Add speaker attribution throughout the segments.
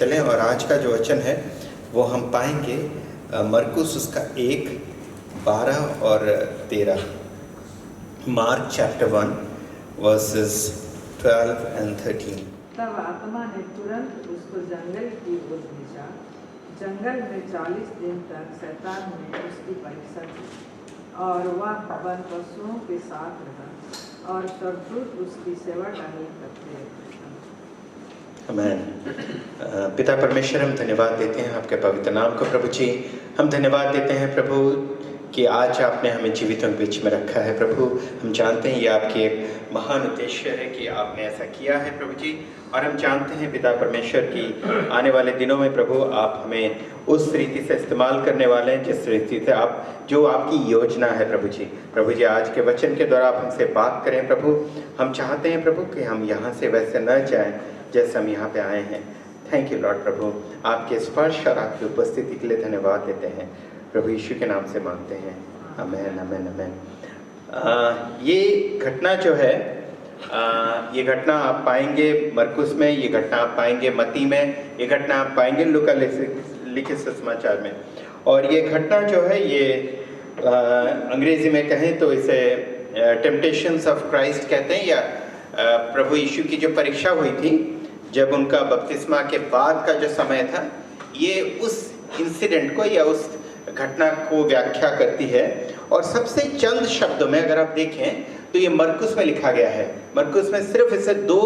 Speaker 1: चलें और आज का जो वचन है वो हम पाएंगे मरकुस उसका 1:12 और 13। Mark chapter 1 versus 12 and 13।
Speaker 2: तब आत्मा ने तुरंत उसको जंगल की ओर भेजा। जंगल में 40 दिन तक शैतान ने उसकी परीक्षा की और वह वन पशुओं के साथ रहा और स्वर्गदूत उसकी सेवा टहल करते रहे।
Speaker 1: आमीन। पिता परमेश्वर, हम धन्यवाद देते हैं आपके पवित्र नाम को। प्रभु जी, हम धन्यवाद देते हैं प्रभु कि आज आपने हमें जीवितों के बीच में रखा है। प्रभु, हम जानते हैं ये आपके एक महान उद्देश्य है कि आपने ऐसा किया है प्रभु जी, और हम जानते हैं पिता परमेश्वर की आने वाले दिनों में प्रभु आप हमें उस रीति से इस्तेमाल करने वाले हैं जिस रीति से आप जो आपकी योजना है प्रभु जी। प्रभु जी, आज के वचन के द्वारा आप हमसे बात करें प्रभु। हम चाहते हैं प्रभु कि हम यहाँ से वैसे न जाएं जैसे हम यहाँ पे आए हैं। थैंक यू लॉर्ड प्रभु, आपके स्पर्श और आपकी उपस्थिति के लिए धन्यवाद देते हैं प्रभु यीशु के नाम से मांगते हैं। आमेन आमेन आमेन। ये घटना जो है ये घटना आप पाएंगे मरकुस में, ये घटना आप पाएंगे मत्ती में, ये घटना आप पाएंगे लूका लिखित सुसमाचार में। और ये घटना जो है ये अंग्रेजी में कहें तो इसे टेम्पटेशंस ऑफ क्राइस्ट कहते हैं, या प्रभु यीशु की जो परीक्षा हुई थी जब उनका बपतिस्मा के बाद का जो समय था, ये उस इंसिडेंट को या उस घटना को व्याख्या करती है। और सबसे चंद शब्दों में अगर आप देखें तो ये मरकुस में लिखा गया है। मरकुस में सिर्फ इसे 2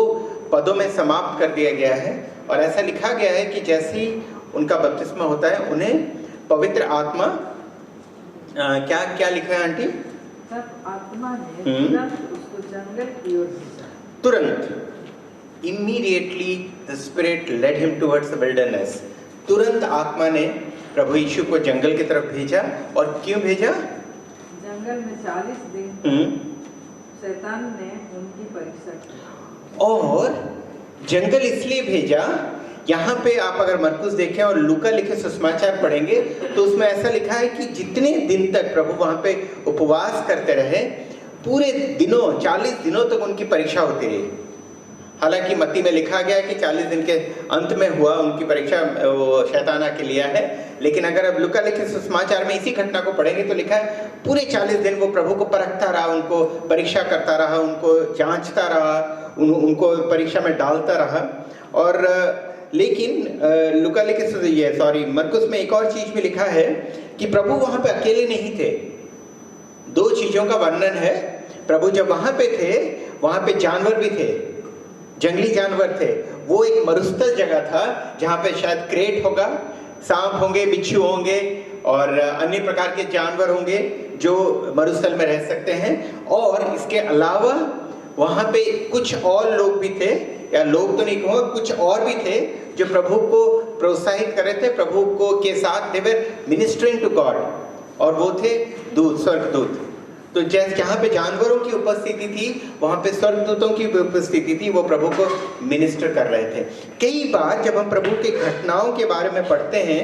Speaker 1: पदों में समाप्त कर दिया गया है और ऐसा लिखा गया है कि जैसे ही उनका बपतिस्मा होता है उन्हें पवित्र आत्मा क्या लिखा है आंटी?
Speaker 2: तब आत्मा ने तुरंत उसको जंगल की ओर भेजा।
Speaker 1: तुरंत, immediately the spirit led him towards the wilderness. तुरंत आत्मा ने प्रभु यीशु को जंगल की तरफ भेजा। और क्यों भेजा?
Speaker 2: जंगल में 40 दिन शैतान ने उनकी परीक्षा की।
Speaker 1: और जंगल इसलिए भेजा, यहाँ पे आप अगर मरकुस देखें और लूका लिखे सुसमाचार पढ़ेंगे तो उसमें ऐसा लिखा है कि जितने दिन तक प्रभु वहाँ पे उपवास करते रहे, पूरे दिनों 40 दिनों तक उनकी परीक्षा होती रही। हालांकि मत्ती में लिखा गया कि 40 दिन के अंत में हुआ उनकी परीक्षा, वो शैतान आके लिया है। लेकिन अगर अब लूका लिखित सुसमाचार में इसी घटना को पढ़ेंगे तो लिखा है पूरे 40 दिन वो प्रभु को परखता रहा, उनको परीक्षा करता रहा, उनको जांचता रहा, उनको परीक्षा में डालता रहा। और लेकिन लूका लिखित मरकुस में एक और चीज भी लिखा है कि प्रभु वहाँ पे अकेले नहीं थे। 2 चीजों का वर्णन है। प्रभु जब वहाँ पे थे, वहाँ पे जानवर भी थे, जंगली जानवर थे। वो एक मरुस्थल जगह था जहाँ पे शायद क्रेट होगा, सांप होंगे, बिच्छू होंगे और अन्य प्रकार के जानवर होंगे जो मरुस्थल में रह सकते हैं। और इसके अलावा वहाँ पे कुछ और लोग भी थे, या लोग तो नहीं कहूँगा, कुछ और भी थे जो प्रभु को प्रोत्साहित कर रहे थे, प्रभु को के साथ दे वर मिनिस्टरिंग टू गॉड। और वो थे दूत, स्वर्गदूत। तो जैसे जहाँ पे जानवरों की उपस्थिति थी वहाँ पे स्वर्गदूतों की उपस्थिति थी, वो प्रभु को मिनिस्टर कर रहे थे। कई बार जब हम प्रभु की घटनाओं के बारे में पढ़ते हैं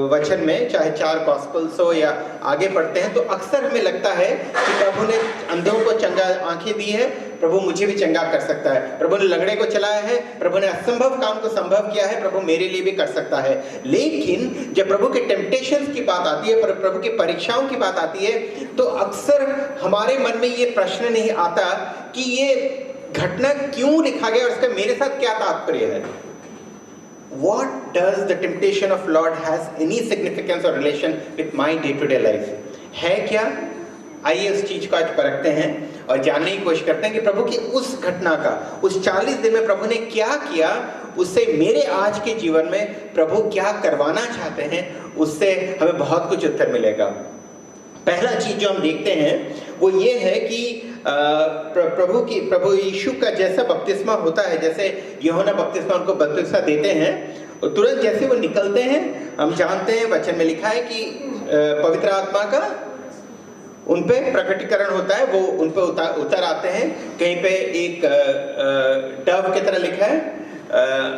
Speaker 1: वचन में, चाहे 4 गॉस्पेल्स हो या आगे पढ़ते हैं, तो अक्सर हमें लगता है कि प्रभु ने अंधों को चंगा आंखें दी है, प्रभु मुझे भी चंगा कर सकता है। प्रभु ने लंगड़े को चलाया है, प्रभु ने असंभव काम को संभव किया है, प्रभु मेरे लिए भी कर सकता है। लेकिन जब प्रभु के टेम्पटेशंस की बात आती है, प्रभु की परीक्षाओं की बात आती है, तो अक्सर हमारे मन में ये प्रश्न नहीं आता कि ये घटना क्यों लिखा गया और इसका मेरे साथ क्या तात्पर्य है। What does the temptation of Lord has any significance or relation with my day-to-day life? है क्या? आइए उस चीज को आज परखते हैं और जानने की कोशिश करते हैं कि प्रभु की उस घटना का, उस 40 दिन में प्रभु ने क्या किया, उससे मेरे आज के जीवन में प्रभु क्या करवाना चाहते हैं, उससे हमें बहुत कुछ उत्तर मिलेगा। पहला चीज जो हम देखते हैं वो ये है कि प्रभु यीशु का जैसा बपतिस्मा होता है, जैसे यूहन्ना बपतिस्मा उनको बपतिस्मा देते हैं, तो तुरंत जैसे वो निकलते हैं, हम जानते हैं वचन में लिखा है कि पवित्र आत्मा का उन पे प्रकटीकरण होता है, वो उन पे उतर आते हैं। कहीं पे एक डव की तरह लिखा है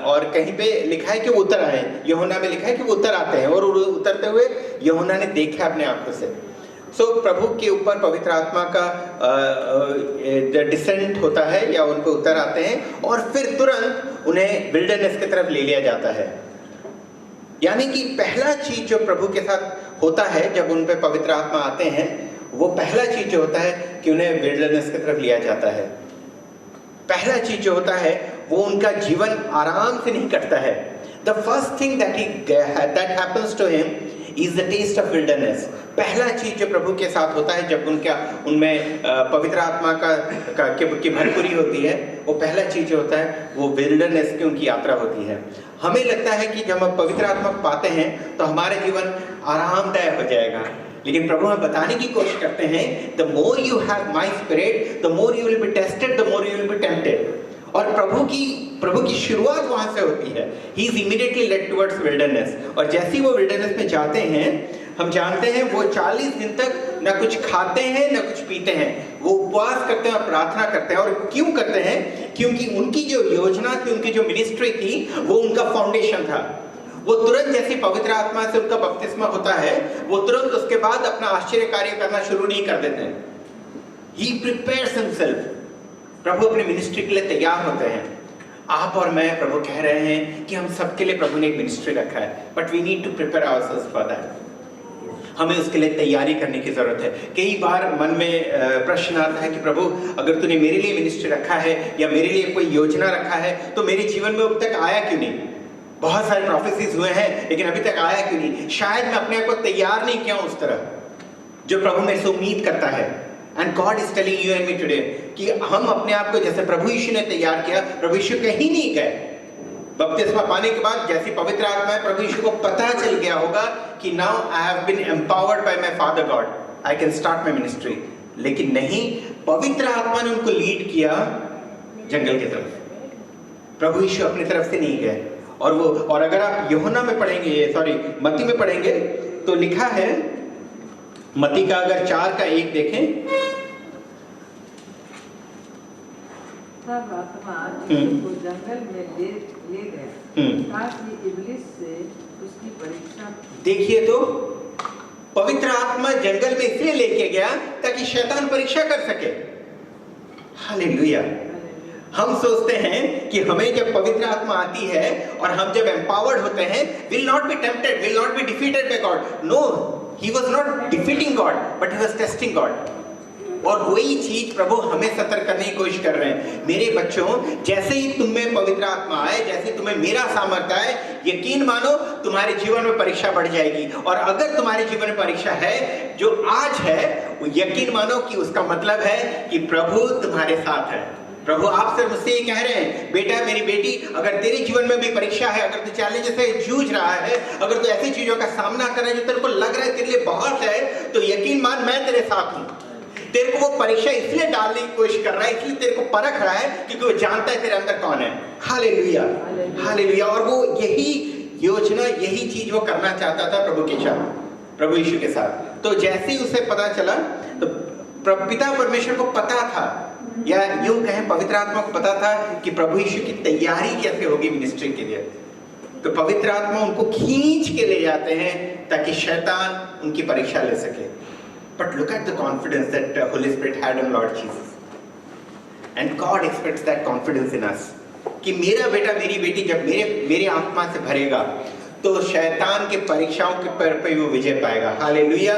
Speaker 1: और कहीं पे लिखा है कि वो उतर आए। यूहन्ना में लिखा है कि वो उतर आते हैं और उतरते हुए यूहन्ना ने देखा अपने आंखों से। प्रभु के ऊपर पवित्र आत्मा का डिसेंट होता है या उन पे उतर आते हैं और फिर तुरंत उन्हें विल्डरनेस की तरफ ले लिया जाता है। यानी कि पहला चीज जो प्रभु के साथ होता है जब उन पे पवित्र आत्मा आते हैं, वो पहला चीज जो होता है कि उन्हें विल्डरनेस की तरफ लिया जाता है। पहला चीज जो होता है वो उनका जीवन आराम से नहीं कटता है। The first thing that happens to him is the taste of wilderness। पहला चीज जो प्रभु के साथ होता है जब उनमें पवित्र आत्मा की भरपूरी होती है, वो पहला चीज जो होता है वो विल्डरनेस की उनकी यात्रा होती है। हमें लगता है कि जब हम पवित्र आत्मा पाते हैं तो हमारा जीवन आरामदायक हो जाएगा, लेकिन प्रभु हमें बताने की कोशिश करते हैं the more you have my spirit, the more you will be tested, the more you will be tempted। और प्रभु की शुरुआत वहां से होती है। He is immediately led towards wilderness। और जैसे ही वो विल्डरनेस में जाते हैं, हम जानते हैं वो 40 दिन तक ना कुछ खाते हैं ना कुछ पीते हैं, वो उपवास करते हैं और प्रार्थना करते हैं। और क्यों करते हैं? क्योंकि उनकी जो योजना थी, उनकी जो मिनिस्ट्री थी, वो उनका फाउंडेशन था। वो तुरंत जैसे पवित्र आत्मा से उनका बपतिस्मा होता है, वो तुरंत उसके बाद अपना आश्चर्य कार्य करना शुरू नहीं कर देते हैं। He prepares himself। प्रभु अपने मिनिस्ट्री के लिए तैयार होते हैं। आप और मैं, प्रभु कह रहे हैं कि हम सबके लिए प्रभु ने एक मिनिस्ट्री रखा है, but we need to prepare ourselves for that. हमें उसके लिए तैयारी करने की जरूरत है। कई बार मन में प्रश्न आता है कि प्रभु अगर तूने मेरे लिए मिनिस्ट्री रखा है या मेरे लिए कोई योजना रखा है तो मेरे जीवन में अब तक आया क्यों नहीं? बहुत सारे प्रोफेसीज हुए हैं लेकिन अभी तक आया क्यों नहीं? शायद मैं अपने आप को तैयार नहीं किया उस तरह जो प्रभु मेरे से उम्मीद करता है। And God is telling you and me today कि हम अपने आप को जैसे प्रभु यीशु ने तैयार किया, प्रभु यीशु कहीं नहीं गए। बपतिस्मा पाने के बाद जैसी पवित्र आत्मा है, प्रभु यीशु को पता चल गया होगा कि now I have been empowered by my father God, I can start my ministry. लेकिन नहीं, पवित्र आत्मा ने उनको लीड किया जंगल की तरफ। प्रभु यीशु अपनी तरफ से नहीं गए। और अगर आप यूहन्ना में पढ़ेंगे, मत्ती में पढ़ेंगे तो लिखा है, मत्ती का अगर 4:1 देखें,
Speaker 2: तब आत्मा यीशु को जंगल में ले गया ताकि इब्लिस से उसकी परीक्षा। देखिए
Speaker 1: तो पवित्र आत्मा जंगल में इसलिए लेके गया ताकि शैतान परीक्षा कर सके। हालेलुया। हम सोचते हैं कि हमें जब पवित्र आत्मा आती है और हम जब एम्पावर्ड होते हैं, will not be tempted, will not be defeated by God. No, he was not defeating God but he was testing God. और वही चीज प्रभु हमें सतर्क करने की कोशिश कर रहे हैं। मेरे बच्चों, जैसे ही तुम में पवित्र आत्मा आए, जैसे तुम्हें मेरा सामर्थ्य आए, यकीन मानो तुम्हारे जीवन में परीक्षा बढ़ जाएगी। और अगर तुम्हारे जीवन में परीक्षा है जो आज है, वो यकीन मानो कि उसका मतलब है कि प्रभु तुम्हारे साथ है। प्रभु आपसे मुझसे ये कह रहे हैं, बेटा मेरी बेटी, अगर तेरे जीवन में भी परीक्षा है, अगर तू चैलेंज से जूझ रहा है, अगर तू ऐसी चीजों का सामना कर रहा है जो तेरे को लग रहा है तेरे लिए बहुत है, तो यकीन मान मैं तेरे साथ हूँ। तेरे को वो परीक्षा इसलिए डालने की कोशिश कर रहा है, इसलिए तेरे को परख रहा है क्योंकि वो जानता है तेरे अंदर कौन है। Hallelujah, hallelujah. और वो यही योजना, यही चीज वो करना चाहता था प्रभु यीशु के साथ। तो जैसे ही उसे पता चला, तो पिता परमेश्वर को पता था, या यूं कहें पवित्र आत्मा को पता था कि प्रभु यीशु की तैयारी कैसे होगी मिनिस्ट्री के लिए। तो पवित्र आत्मा उनको खींच के ले जाते हैं ताकि शैतान उनकी परीक्षा ले सके। But look at the confidence that Holy Spirit had in Lord Jesus, and God expects that confidence in us कि मेरा बेटा मेरी बेटी जब मेरे आत्मा से भरेगा तो शैतान के परीक्षाओं के पर वो विजय पाएगा। हालेलुया।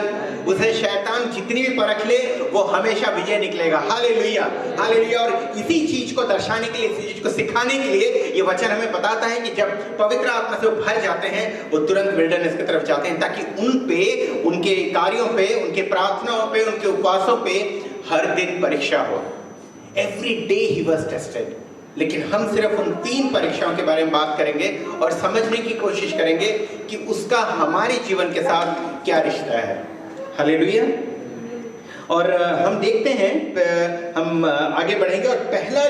Speaker 1: उसे शैतान जितनी भी परख ले वो हमेशा विजय निकलेगा। Hallelujah, hallelujah. और इसी चीज को दर्शाने के लिए, इसी चीज को सिखाने के लिए ये वचन हमें बताता है कि जब पवित्र आत्मा से वो भर जाते हैं, वो तुरंत विल्डरनेस की तरफ जाते हैं ताकि उन पे, उनके कार्यों पे, उनके प्रार्थनाओं पे, उनके उपवासों पे हर दिन परीक्षा हो। Every day he was tested. लेकिन हम सिर्फ उन 3 परीक्षाओं के बारे में बात करेंगे और समझने की कोशिश करेंगे कि उसका हमारे जीवन के साथ क्या रिश्ता है। हालेलुया। और हम देखते हैं, हम आगे बढ़ेंगे। और पहला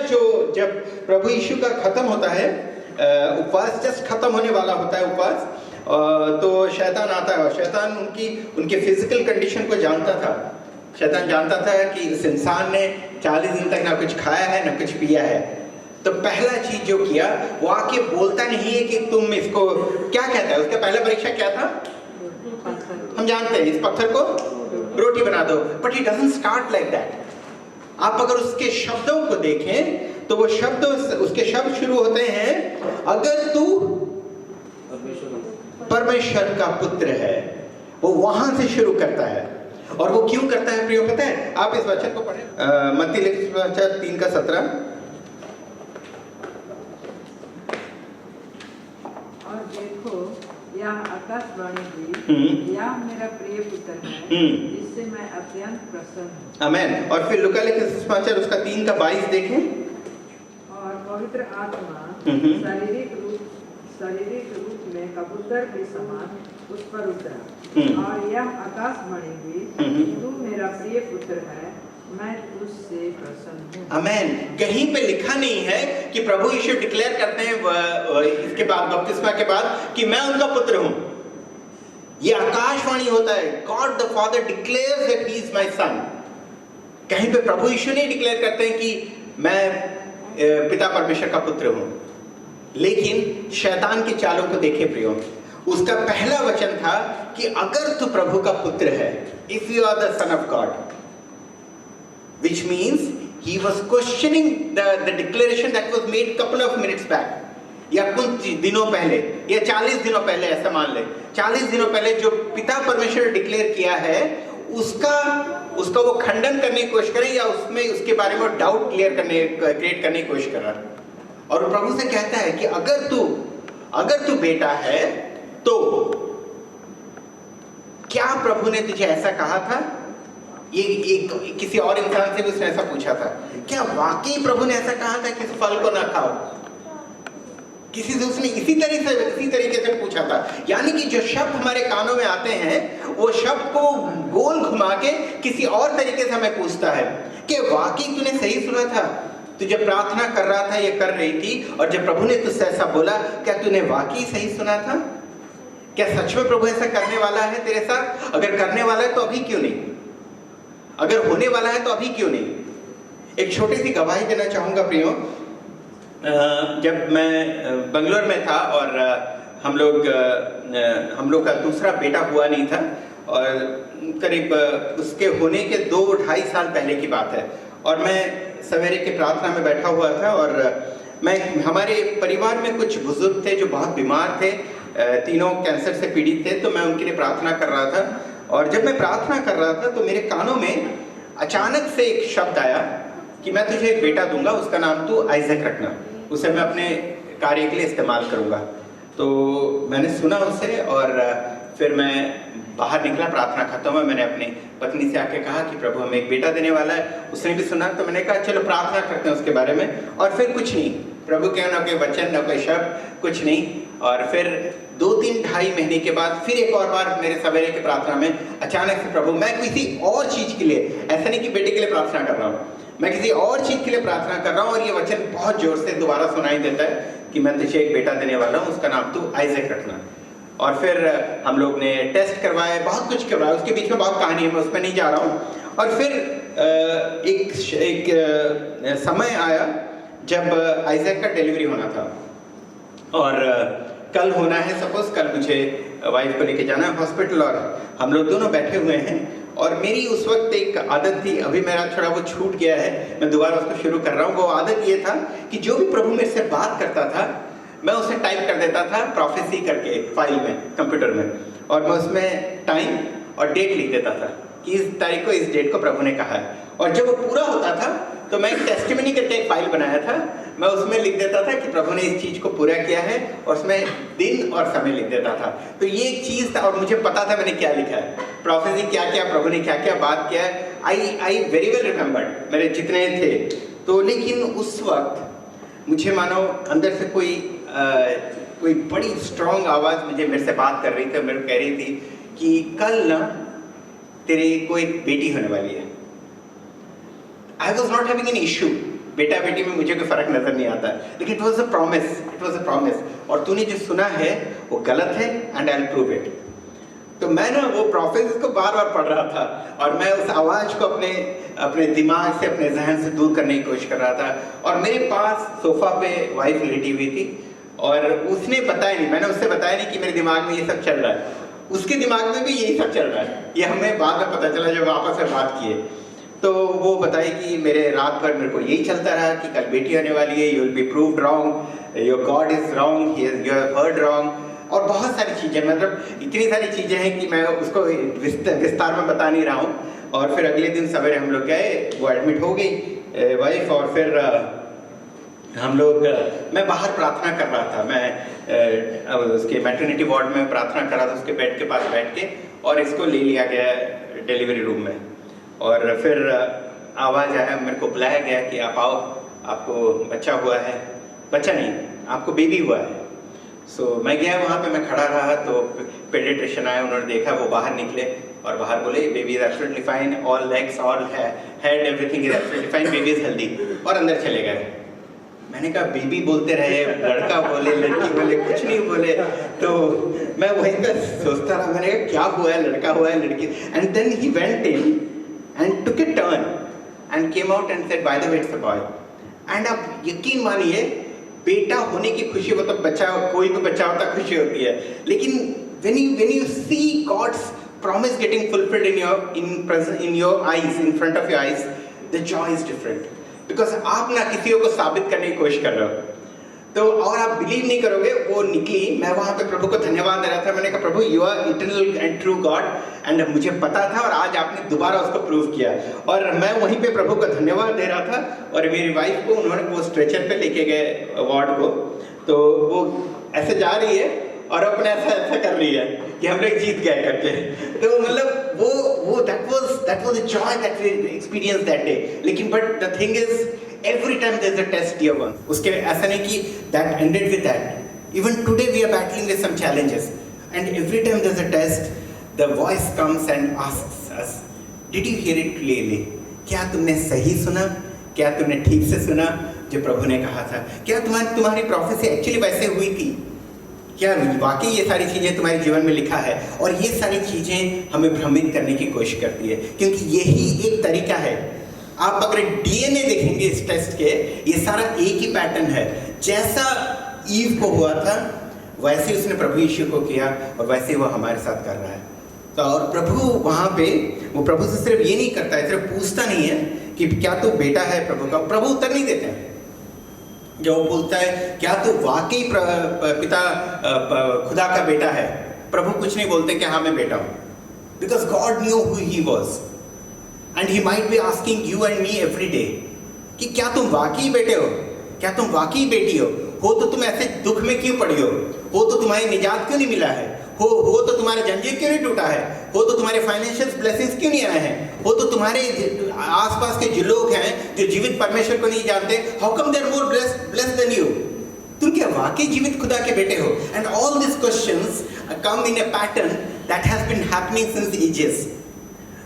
Speaker 1: जब प्रभु यीशु का खत्म होता है, उपवास जस्ट खत्म होने वाला होता है उपवास, तो शैतान आता है। और शैतान उनके फिजिकल कंडीशन को जानता था। शैतान जानता था कि इस इंसान ने 40 दिन तक ना कुछ खाया है ना कुछ पिया है। तो पहला चीज जो किया, वो आके बोलता नहीं है कि तुम इसको, क्या कहता है, उसका पहला परीक्षा क्या था हम जानते हैं, इस पत्थर को रोटी बना दो। But he doesn't start like that. आप अगर उसके शब्दों को देखें तो वो उसके शब्द शुरू होते हैं, अगर तू परमेश्वर का पुत्र है, वो वहां से शुरू करता है। और वो क्यों करता है प्रियो पता है? आप इस वचन को पढ़ें, मत्ती लिखित सुसमाचार 3:17।
Speaker 2: और देखो यह आकाशवाणी हुई, यह मेरा प्रिय पुत्र है जिससे मैं अत्यंत प्रसन्न हूँ।
Speaker 1: आमेन। और फिर लूका लिखित सुसमाचार उसका 3:22 देखें।
Speaker 2: और पवित्र आत्मा शारीरिक रूप में कबूतर के समान उस पर उतरा और यह आकाशवाणी हुई, तू मेरा प्रिय पुत्र है, मैं तुझसे प्रसन्न हूँ।
Speaker 1: आमेन। कहीं पे लिखा नहीं है कि प्रभु यीशु डिक्लेयर करते हैं इसके बाद, बपतिस्मा के बाद, कि मैं उनका पुत्र हूँ। ये आकाशवाणी होता है, God the father declares that he is my son. कहीं पे प्रभु यीशु नहीं डिक्लेयर करते हैं कि मैं पिता परमेश्वर का पुत्र हूँ। लेकिन शैतान की चालों को देखे प्रियो, उसका पहला वचन था कि अगर तू प्रभु का पुत्र है, if you are the son of God, which means he was questioning the declaration that was made couple of minutes back, या कुछ दिनों पहले, या 40 दिनों पहले, ऐसा मान ले 40 दिनों पहले जो पिता परमेश्वर ने डिक्लेयर किया है, उसका वो खंडन करने की कोशिश करें, या उसमें उसके बारे में डाउट क्रिएट करने की कोशिश कर रहा है। और प्रभु से कहता है कि अगर तू बेटा है तो क्या प्रभु ने तुझे ऐसा कहा था? ये किसी और इंसान से भी उसने ऐसा पूछा था, क्या वाकई प्रभु ने ऐसा कहा था कि इस फल को ना खाओ? किसी से उसने इसी तरीके से पूछा था। यानी कि जो शब्द हमारे कानों में आते हैं, वो शब्द को गोल घुमा के किसी और तरीके से हमें पूछता है कि वाकई तूने सही सुना था? तू जब प्रार्थना कर रहा था, ये कर रही थी, और जब प्रभु ने तुझसे ऐसा बोला, क्या तूने वाकई सही सुना था? क्या सच में प्रभु ऐसा करने वाला है तेरे साथ? अगर करने वाला है तो अभी क्यों नहीं? अगर होने वाला है तो अभी क्यों नहीं? एक छोटी सी गवाही देना चाहूँगा प्रियो। जब मैं बंगलोर में था और हम लोग का दूसरा बेटा हुआ नहीं था, और करीब उसके होने के 2-2.5 साल पहले की बात है, और मैं सवेरे के प्रार्थना में बैठा हुआ था, और हमारे परिवार में कुछ बुजुर्ग थे जो बहुत बीमार थे, तीनों कैंसर से पीड़ित थे, तो मैं उनके लिए प्रार्थना कर रहा था। और जब मैं प्रार्थना कर रहा था तो मेरे कानों में अचानक से एक शब्द आया कि मैं तुझे एक बेटा दूंगा, उसका नाम तू आइजैक रखना, उसे मैं अपने कार्य के लिए इस्तेमाल करूंगा। तो मैंने सुना उसे, और फिर मैं बाहर निकला प्रार्थना खत्म हुआ। मैंने अपनी पत्नी से आके कहा कि प्रभु हमें एक बेटा देने वाला है। उसने भी सुना, तो मैंने कहा चलो प्रार्थना करते हैं उसके बारे में। और फिर कुछ नहीं, प्रभु के ना कोई वचन, ना कोई शब्द, कुछ नहीं। और फिर 2-3-2.5 महीने के बाद फिर एक और बार मेरे सवेरे की प्रार्थना में अचानक से प्रभु, मैं किसी और चीज़ के लिए, ऐसा नहीं कि बेटे के लिए प्रार्थना कर रहा हूँ, मैं किसी और चीज़ के लिए प्रार्थना कर रहा हूँ, और ये वचन बहुत जोर से दोबारा सुनाई देता है कि मैं तुझे एक बेटा देने वाला हूँ, उसका नाम तू आइजैक रखना। और फिर हम लोग ने टेस्ट करवाए, बहुत कुछ करवाया, उसके बीच में बहुत कहानी है, मैं उसमें नहीं जा रहा हूँ। और फिर एक समय आया जब आइजैक का डिलीवरी होना था, और कल होना है, सपोज कल मुझे वाइफ को लेके जाना है हॉस्पिटल, और हम लोग दोनों बैठे हुए हैं। और मेरी उस वक्त एक आदत थी, अभी मेरा थोड़ा वो छूट गया है, मैं दोबारा उसको शुरू कर रहा हूँ। वो आदत ये था कि जो भी प्रभु मेरे से बात करता था, मैं उसे टाइप कर देता था प्रोफेसी करके फाइल में, कंप्यूटर में, और मैं उसमें टाइम और डेट लिख देता था कि इस तारीख को, इस डेट को प्रभु ने कहा है। और जब वो पूरा होता था तो मैं एक टेस्टिमनी करके एक फाइल बनाया था, मैं उसमें लिख देता था कि प्रभु ने इस चीज़ को पूरा किया है, और उसमें दिन और समय लिख देता था। तो ये एक चीज़ था, और मुझे पता था मैंने क्या लिखा है, प्रोफेसी क्या क्या, प्रभु ने क्या क्या बात किया है। आई वेरी वेल रिमेम्बर्ड, मेरे जितने थे। तो लेकिन उस वक्त मुझे मानो अंदर से कोई बड़ी स्ट्रॉन्ग आवाज़ मुझे मेरे से बात कर रही थी, मेरे को कह रही थी कि कल ना तेरे को एक बेटी होने वाली है। I was not having an issue, बेटा बेटी में मुझे कोई फर्क नजर नहीं आता, लेकिन इट वॉज अ प्रॉमिस, और तूने जो सुना है वो गलत है, and I will prove it. तो मैं ना वो प्रोफेस को बार बार पढ़ रहा था, और मैं उस आवाज़ को अपने दिमाग से, अपने जहन से दूर करने की कोशिश कर रहा था। और मेरे पास सोफा पे वाइफ लेटी हुई थी, और उसने बताया नहीं, मैंने उससे बताया नहीं कि मेरे दिमाग में ये सब चल रहा है, उसके दिमाग में भी यही सब चल रहा है। ये हमें बाद में पता चला जब आपस में बात किए। तो वो बताई कि मेरे रात भर मेरे को यही चलता रहा कि कल बेटी आने वाली है, you will be proved wrong, your God is wrong, you have heard wrong, और बहुत सारी चीज़ें, मतलब इतनी सारी चीज़ें हैं कि मैं उसको विस्तार में बता नहीं रहा हूँ। और फिर अगले दिन सवेरे हम लोग गए, वो एडमिट हो गई वाइफ, और फिर हम लोग, मैं बाहर प्रार्थना कर रहा था, मैं उसके मैटरनिटी वार्ड में प्रार्थना कर रहा था, उसके बेड के पास बैठ के, और इसको ले लिया गया डिलीवरी रूम में। और फिर आवाज़ आया, मेरे को बुलाया गया कि आप आओ, आपको बच्चा हुआ है, बच्चा नहीं, आपको बेबी हुआ है। मैं गया वहाँ पे, मैं खड़ा रहा, तो पेडियाट्रिशियन आया, उन्होंने देखा, वो बाहर निकले और बाहर बोले baby is absolutely fine, all legs, all head, everything is absolutely fine, baby is healthy, और अंदर चले गए। मैंने कहा बेबी बोलते रहे, लड़का बोले, लड़की बोले, कुछ नहीं बोले। तो मैं वहीं पर सोचता रहा, मैंने कहा क्या हुआ है, लड़का हुआ है, लड़की। And then he went in and took a turn and came out and said by the way it's a boy. And आप यकीन मानिए, बेटा होने की खुशी, वो तो बच्चा, कोई भी बच्चा होता खुशी होती है, लेकिन when you see God's promise getting fulfilled in your eyes, in front of your eyes, the joy is different, because आप ना किसी को साबित करने की कोशिश कर रहे हो, तो और आप बिलीव नहीं करोगे, वो निकली। मैं वहाँ पे प्रभु को धन्यवाद दे रहा था, मैंने कहा प्रभु you are eternal and true God, and मुझे पता था और आज आपने दोबारा उसको प्रूव किया। और मैं वहीं पे प्रभु को धन्यवाद दे रहा था, और मेरी वाइफ को उन्होंने वो स्ट्रेचर पे लेके गए वार्ड को, तो वो ऐसे जा रही है और अपने ऐसा कर रही है कि हम लोग जीत गए करके। तो मतलब वो that was a joy that we experienced that day। लेकिन but the thing is, every time there's a test, dear one, उसके ऐसा नहीं कि that ended with that। Even today we are battling with some challenges, and every time there's a test, the voice comes and asks us, did you hear it clearly? क्या तुमने सही सुना? क्या तुमने ठीक से सुना जो प्रभु ने कहा था? क्या तुम्हारी प्रोफेसी एक्चुअली वैसे हुई थी? क्या वाकई ये सारी चीज़ें तुम्हारे जीवन में लिखा है? और ये सारी चीज़ें हमें भ्रमित करने की कोशिश करती है, क्योंकि यही एक तरीका है। आप अगर डीएनए देखेंगे इस टेस्ट के, ये सारा एक ही पैटर्न है। जैसा ईव को हुआ था वैसे उसने प्रभु यीशु को किया, और वैसे वो हमारे साथ कर रहा है। तो और प्रभु वहाँ पे, वो प्रभु से सिर्फ ये नहीं करता है, सिर्फ पूछता नहीं है कि क्या तू बेटा है प्रभु का, प्रभु उत्तर नहीं देते हैं। जो वो बोलता है क्या तू वाकई पिता खुदा का बेटा है, प्रभु कुछ नहीं बोलते कि हाँ मैं बेटा हूँ, because God knew who he was, and he might be asking you and me every day कि क्या तुम वाकई बेटे हो, क्या तुम वाकई बेटी हो तो तुम ऐसे दुख में क्यों पड़ी हो तो तुम्हारी निजात क्यों नहीं मिला है, हो तो तुम्हारा जंजीर क्यों नहीं टूटा है, हो तो तुम्हारे फाइनेंशियल ब्लेसिंग्स क्यों नहीं आए हैं, हो तो तुम्हारे आसपास के जो लोग हैं जो जीवित परमेश्वर को नहीं जानते, how come they are more blessed than you, तुम क्या वाकई जीवित खुदा के बेटे हो? And all this questions come in a pattern that has been happening since ages.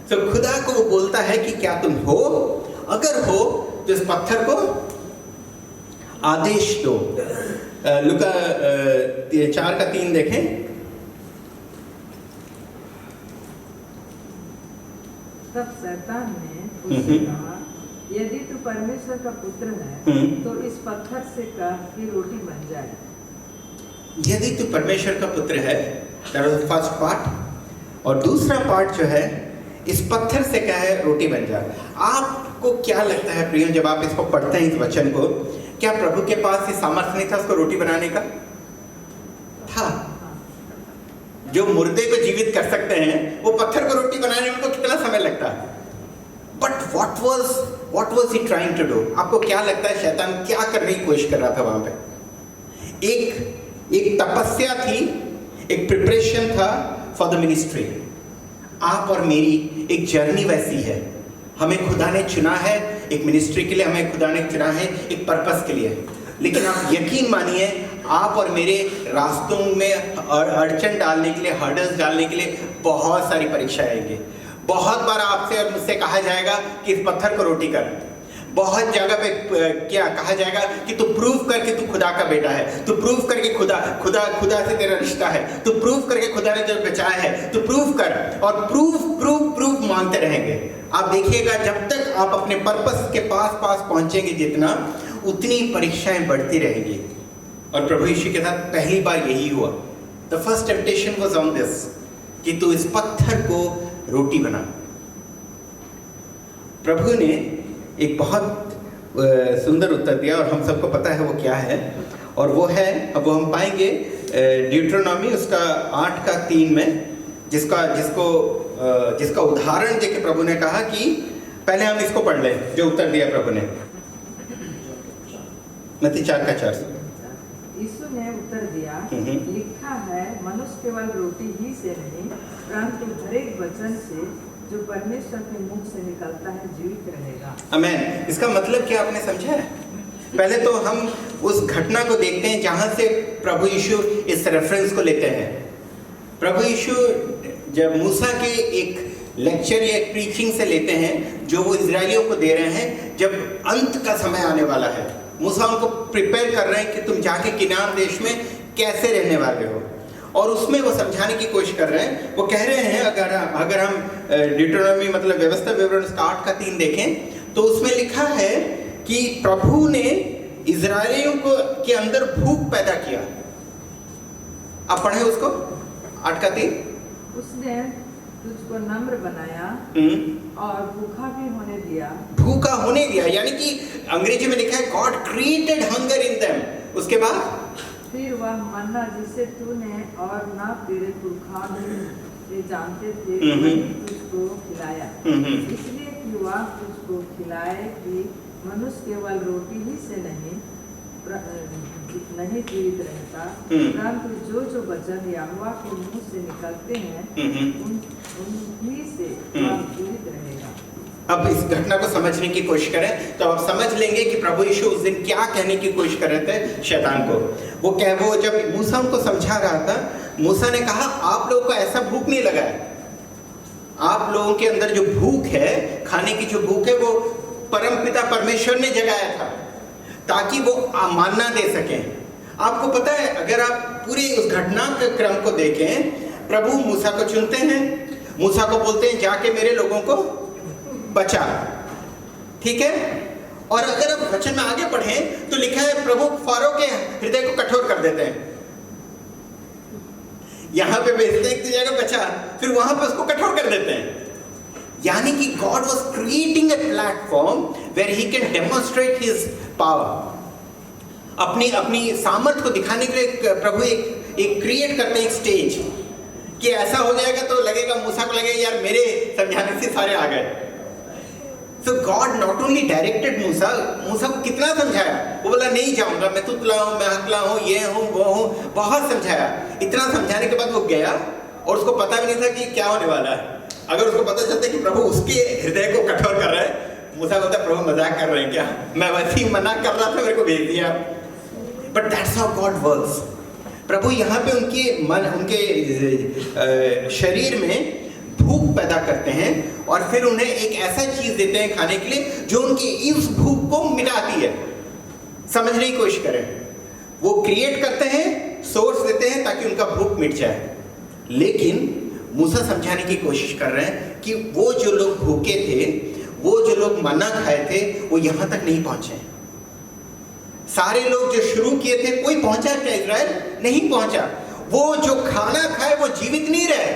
Speaker 1: तो खुदा को वो बोलता है कि क्या तुम हो, अगर हो तो इस पत्थर को आदेश दो। लुका 4:3 देखें।
Speaker 2: तब शैतान ने उससे कहा, यदि तू परमेश्वर का पुत्र है तो इस पत्थर से कह कि रोटी बन जाए।
Speaker 1: यदि तू परमेश्वर का पुत्र है, that was the first part. और दूसरा पार्ट जो है, इस पत्थर से कहे रोटी बन जाए। आपको क्या लगता है प्रियो, जब आप इसको पढ़ते हैं इस वचन को, क्या प्रभु के पास ये सामर्थ्य नहीं था उसको रोटी बनाने का? था। जो मुर्दे को जीवित कर सकते हैं वो पत्थर को रोटी बनाने में उनको कितना समय लगता है? But what was he trying to do? आपको क्या लगता है शैतान क्या करने की कोशिश कर रहा था वहां पे? एक तपस्या थी, एक प्रिपरेशन था फॉर द मिनिस्ट्री। आप और मेरी एक जर्नी वैसी है। हमें खुदा ने चुना है एक मिनिस्ट्री के लिए, हमें खुदा ने चुना है एक पर्पस के लिए। लेकिन आप यकीन मानिए, आप और मेरे रास्तों में अड़चन डालने के लिए, हर्डल्स डालने के लिए बहुत सारी परीक्षाएं आएंगी। बहुत बार आपसे और मुझसे कहा जाएगा कि इस पत्थर को रोटी कर। बहुत जगह पे क्या कहा जाएगा कि तू प्रूव करके तू खुदा का बेटा है, तू प्रूव करके खुदा से तेरा रिश्ता है, तू प्रूव करके खुदा ने तुझे बचाया है, तू प्रूव कर। और प्रूफ मांगते रहेंगे। आप देखिएगा, जब तक आप अपने पर्पस के पास पहुंचेंगे जितना, उतनी परीक्षाएं बढ़ती रहेंगी। और प्रभु यीशु के साथ पहली बार यही हुआ। The first temptation was on this, कि तू इस पत्थर को रोटी बना। प्रभु ने एक बहुत सुंदर उत्तर दिया, और हम सबको पता है वो क्या है। और वो है, अब वो हम पाएंगे ड्यूट्रोनॉमी उसका 8:3 में जिसका उदाहरण देके प्रभु ने कहा कि पहले हम इसको पढ़ लें जो उत्तर दिया प्रभु ने। मत्ती 4:4।
Speaker 2: यीशु ने उत्तर दिया, लिखा है, मनुष्य केवल रोटी ही से नहीं परंतु हर एक वचन से जो परमेश्वर के मुख से निकलता है जीवित रहेगा।
Speaker 1: आमीन। इसका मतलब क्या आपने समझा है? पहले तो हम उस घटना को देखते हैं जहां से प्रभु यीशु इस रेफरेंस को लेते हैं। प्रभु यीशु जब मूसा के एक लेक्चर या एक प्रीचिंग से लेते हैं जो वो इजरायलियों को दे रहे हैं, जब अंत का समय आने वाला है, मूसा उनको प्रिपेयर कर रहे हैं कि तुम जाके किनान देश में कैसे रहने वाले हो, और उसमें वो समझाने की कोशिश कर रहे हैं। वो कह रहे हैं अगर हम ड्यूटोनॉमी मतलब व्यवस्था विवरण 8:3 देखें तो उसमें लिखा है कि प्रभु ने इजरायलियों के अंदर भूख पैदा किया। आप पढ़े उसको 8:3।
Speaker 2: उसने तुझको नम्र बनाया और भूखा भी होने दिया।
Speaker 1: भूखा होने दिया यानी कि अंग्रेजी में लिखा है God created hunger in them. उसके बाद
Speaker 2: फिर वह मन्ना जिसे तूने और न तेरे पुरखा भी जानते थे वही तुझको खिलाया, इसलिए कि वह तुझको खिलाए कि मनुष्य केवल रोटी ही से नहीं जीवित रहता परंतु जो वचन यहोवा के मुंह से निकलते हैं उन्हीं से वह जीवित रहेगा।
Speaker 1: अब इस घटना को समझने की कोशिश करें तो आप समझ लेंगे कि प्रभु यीशु उस दिन क्या कहने की कोशिश कर रहे थे शैतान को। वो जब मूसा उनको समझा रहा था, मूसा ने कहा आप लोगों को ऐसा भूख नहीं लगा है, आप लोगों के अंदर जो भूख है, खाने की जो भूख है, वो परमपिता परमेश्वर ने जगाया था ताकि वो मानना दे सकें। आपको पता है अगर आप पूरे उस घटना के क्रम को देखें, प्रभु मूसा को चुनते हैं, मूसा को बोलते हैं जाके मेरे लोगों को बचा, ठीक है। और अगर आप वचन में आगे पढ़ें तो लिखा है प्रभु फारो के हृदय को कठोर कर देते हैं। यहां पे भेजते हैं कि जगह बचा, फिर वहां पे उसको कठोर कर देते हैं। यानी कि God was creating a platform where he can demonstrate his power. अपनी सामर्थ्य को दिखाने के लिए प्रभु एक क्रिएट करते हैं एक स्टेज कि ऐसा हो जाएगा तो लगेगा, मूसा को लगेगा यार मेरे समझाने से सारे आ गए। So God not only directed मूसा को कितना समझाया, वो बोला नहीं जाऊंगा, मैं तुतला हूँ, मैं हकला हूँ, ये हूँ वो हूँ, बहुत समझाया। इतना समझाने के बाद वो गया और उसको पता भी नहीं था कि क्या होने वाला है। अगर उसको पता चलता कि प्रभु उसके हृदय को कठोर कर रहा है, मूसा बोलता प्रभु मजाक कर रहे हैं क्या, मैं वैसे ही मना कर रहा था, मेरे को भेज दिया। But that's how God works. प्रभु यहाँ पे उनके शरीर में भूख पैदा करते हैं और फिर उन्हें एक ऐसा चीज देते हैं खाने के लिए जो उनकी इस भूख को मिटाती है। समझने की कोशिश करें, वो क्रिएट करते हैं, सोर्स देते हैं ताकि उनका भूख मिट जाए। लेकिन मूसा समझाने की कोशिश कर रहे हैं कि वो जो लोग भूखे थे, वो जो लोग मन्ना खाए थे, वो यहां तक नहीं पहुंचे। सारे लोग जो शुरू किए थे, कोई पहुंचा क्या इजराइल? नहीं पहुंचा। वो जो खाना खाए वो जीवित नहीं रहे,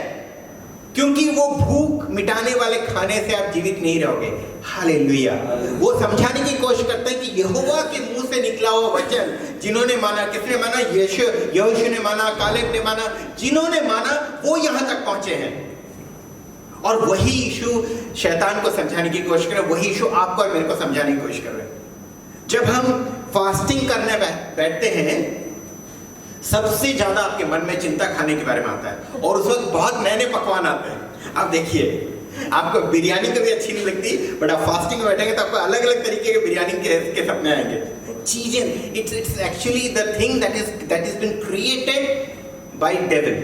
Speaker 1: क्योंकि वो भूख मिटाने वाले खाने से आप जीवित नहीं रहोगे। हालेलुया। वो समझाने की कोशिश करते हैं कि यहोवा के मुंह से निकला हुआ वचन जिन्होंने माना, किसने माना? यहोशू ने माना, कालेब ने माना, जिन्होंने माना वो यहां तक पहुंचे हैं। और वही यीशु शैतान को समझाने की कोशिश कर रहे हैं, वही यीशु आपको और मेरे को समझाने की कोशिश कर रहे हैं। जब हम फास्टिंग करने बैठते हैं, सबसे ज्यादा आपके मन में चिंता खाने के बारे में आता है और उस वक्त बहुत नए नए पकवान आते हैं। आप देखिए, आपको बिरयानी कभी अच्छी नहीं लगती, बट आप फास्टिंग में बैठेंगे तो आपको अलग अलग तरीके के बिरयानी के सपने आएंगे। चीजें it's actually the thing that is been created by devil,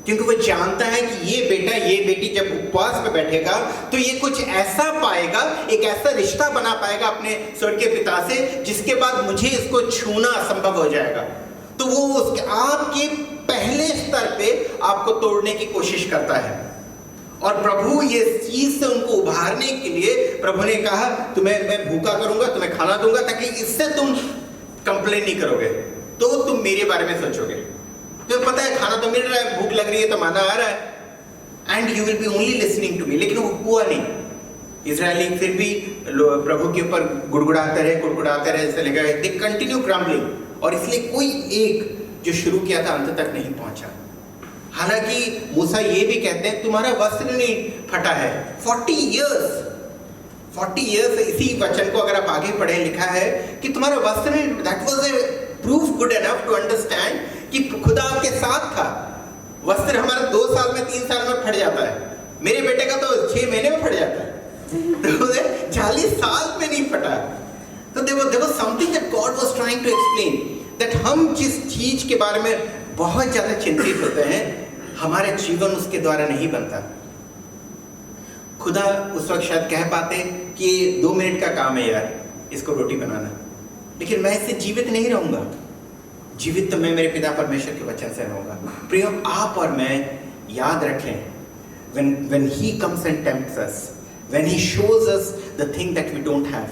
Speaker 1: क्योंकि वो जानता है कि ये बेटा ये बेटी जब उपवास में बैठेगा तो ये कुछ ऐसा पाएगा, एक ऐसा रिश्ता बना पाएगा अपने स्वर्गीय पिता से जिसके बाद मुझे इसको छूना असंभव हो जाएगा। तो वो उसके आपके पहले स्तर पे आपको तोड़ने की कोशिश करता है। और प्रभु ये चीज से उनको उभारने के लिए प्रभु ने कहा तुम्हें मैं भूखा करूंगा, तुम्हें खाना दूंगा ताकि इससे तुम कंप्लेन नहीं करोगे, तो तुम मेरे बारे में सोचोगे। तो पता है खाना तो मिल रहा है, भूख लग रही है तो माना आ रहा है, and you will be only listening to me. लेकिन वो हुआ नहीं। इजरायली फिर भी प्रभु के ऊपर गुड़गुड़ाते रहे, ऐसे लगा दे कंटिन्यू ग्रम्बलिंग। और इसलिए कोई एक जो शुरू किया था अंत तक नहीं पहुंचा। हालांकि मूसा ये भी कहते हैं तुम्हारा वस्त्र नहीं फटा है। 40 इयर्स इसी वचन को अगर आप आगे पढ़े लिखा है कि तुम्हारा वस्त्र नहीं, that was a proof good enough to understand कि खुदा आपके साथ था। वस्त्र हमारा 2 साल में 3 साल में फट जाता है, मेरे बेटे का तो 6 महीने में फट जाता है, तो 40 साल में नहीं फटा। तो there was something that God was trying to explain, that हम जिस चीज के बारे में बहुत ज्यादा चिंतित होते हैं, हमारे जीवन उसके द्वारा नहीं बनता। खुदा उस वक्त शायद कह पाते कि 2 मिनट का काम है यार, इसको रोटी बनाना, लेकिन मैं इससे जीवित नहीं रहूंगा। जीवित तो मैं मेरे पिता परमेश्वर के वचन से रहूंगा। प्रियो, आप और मैं याद रखें, when he comes and tempts us, when he shows us the thing that we don't have,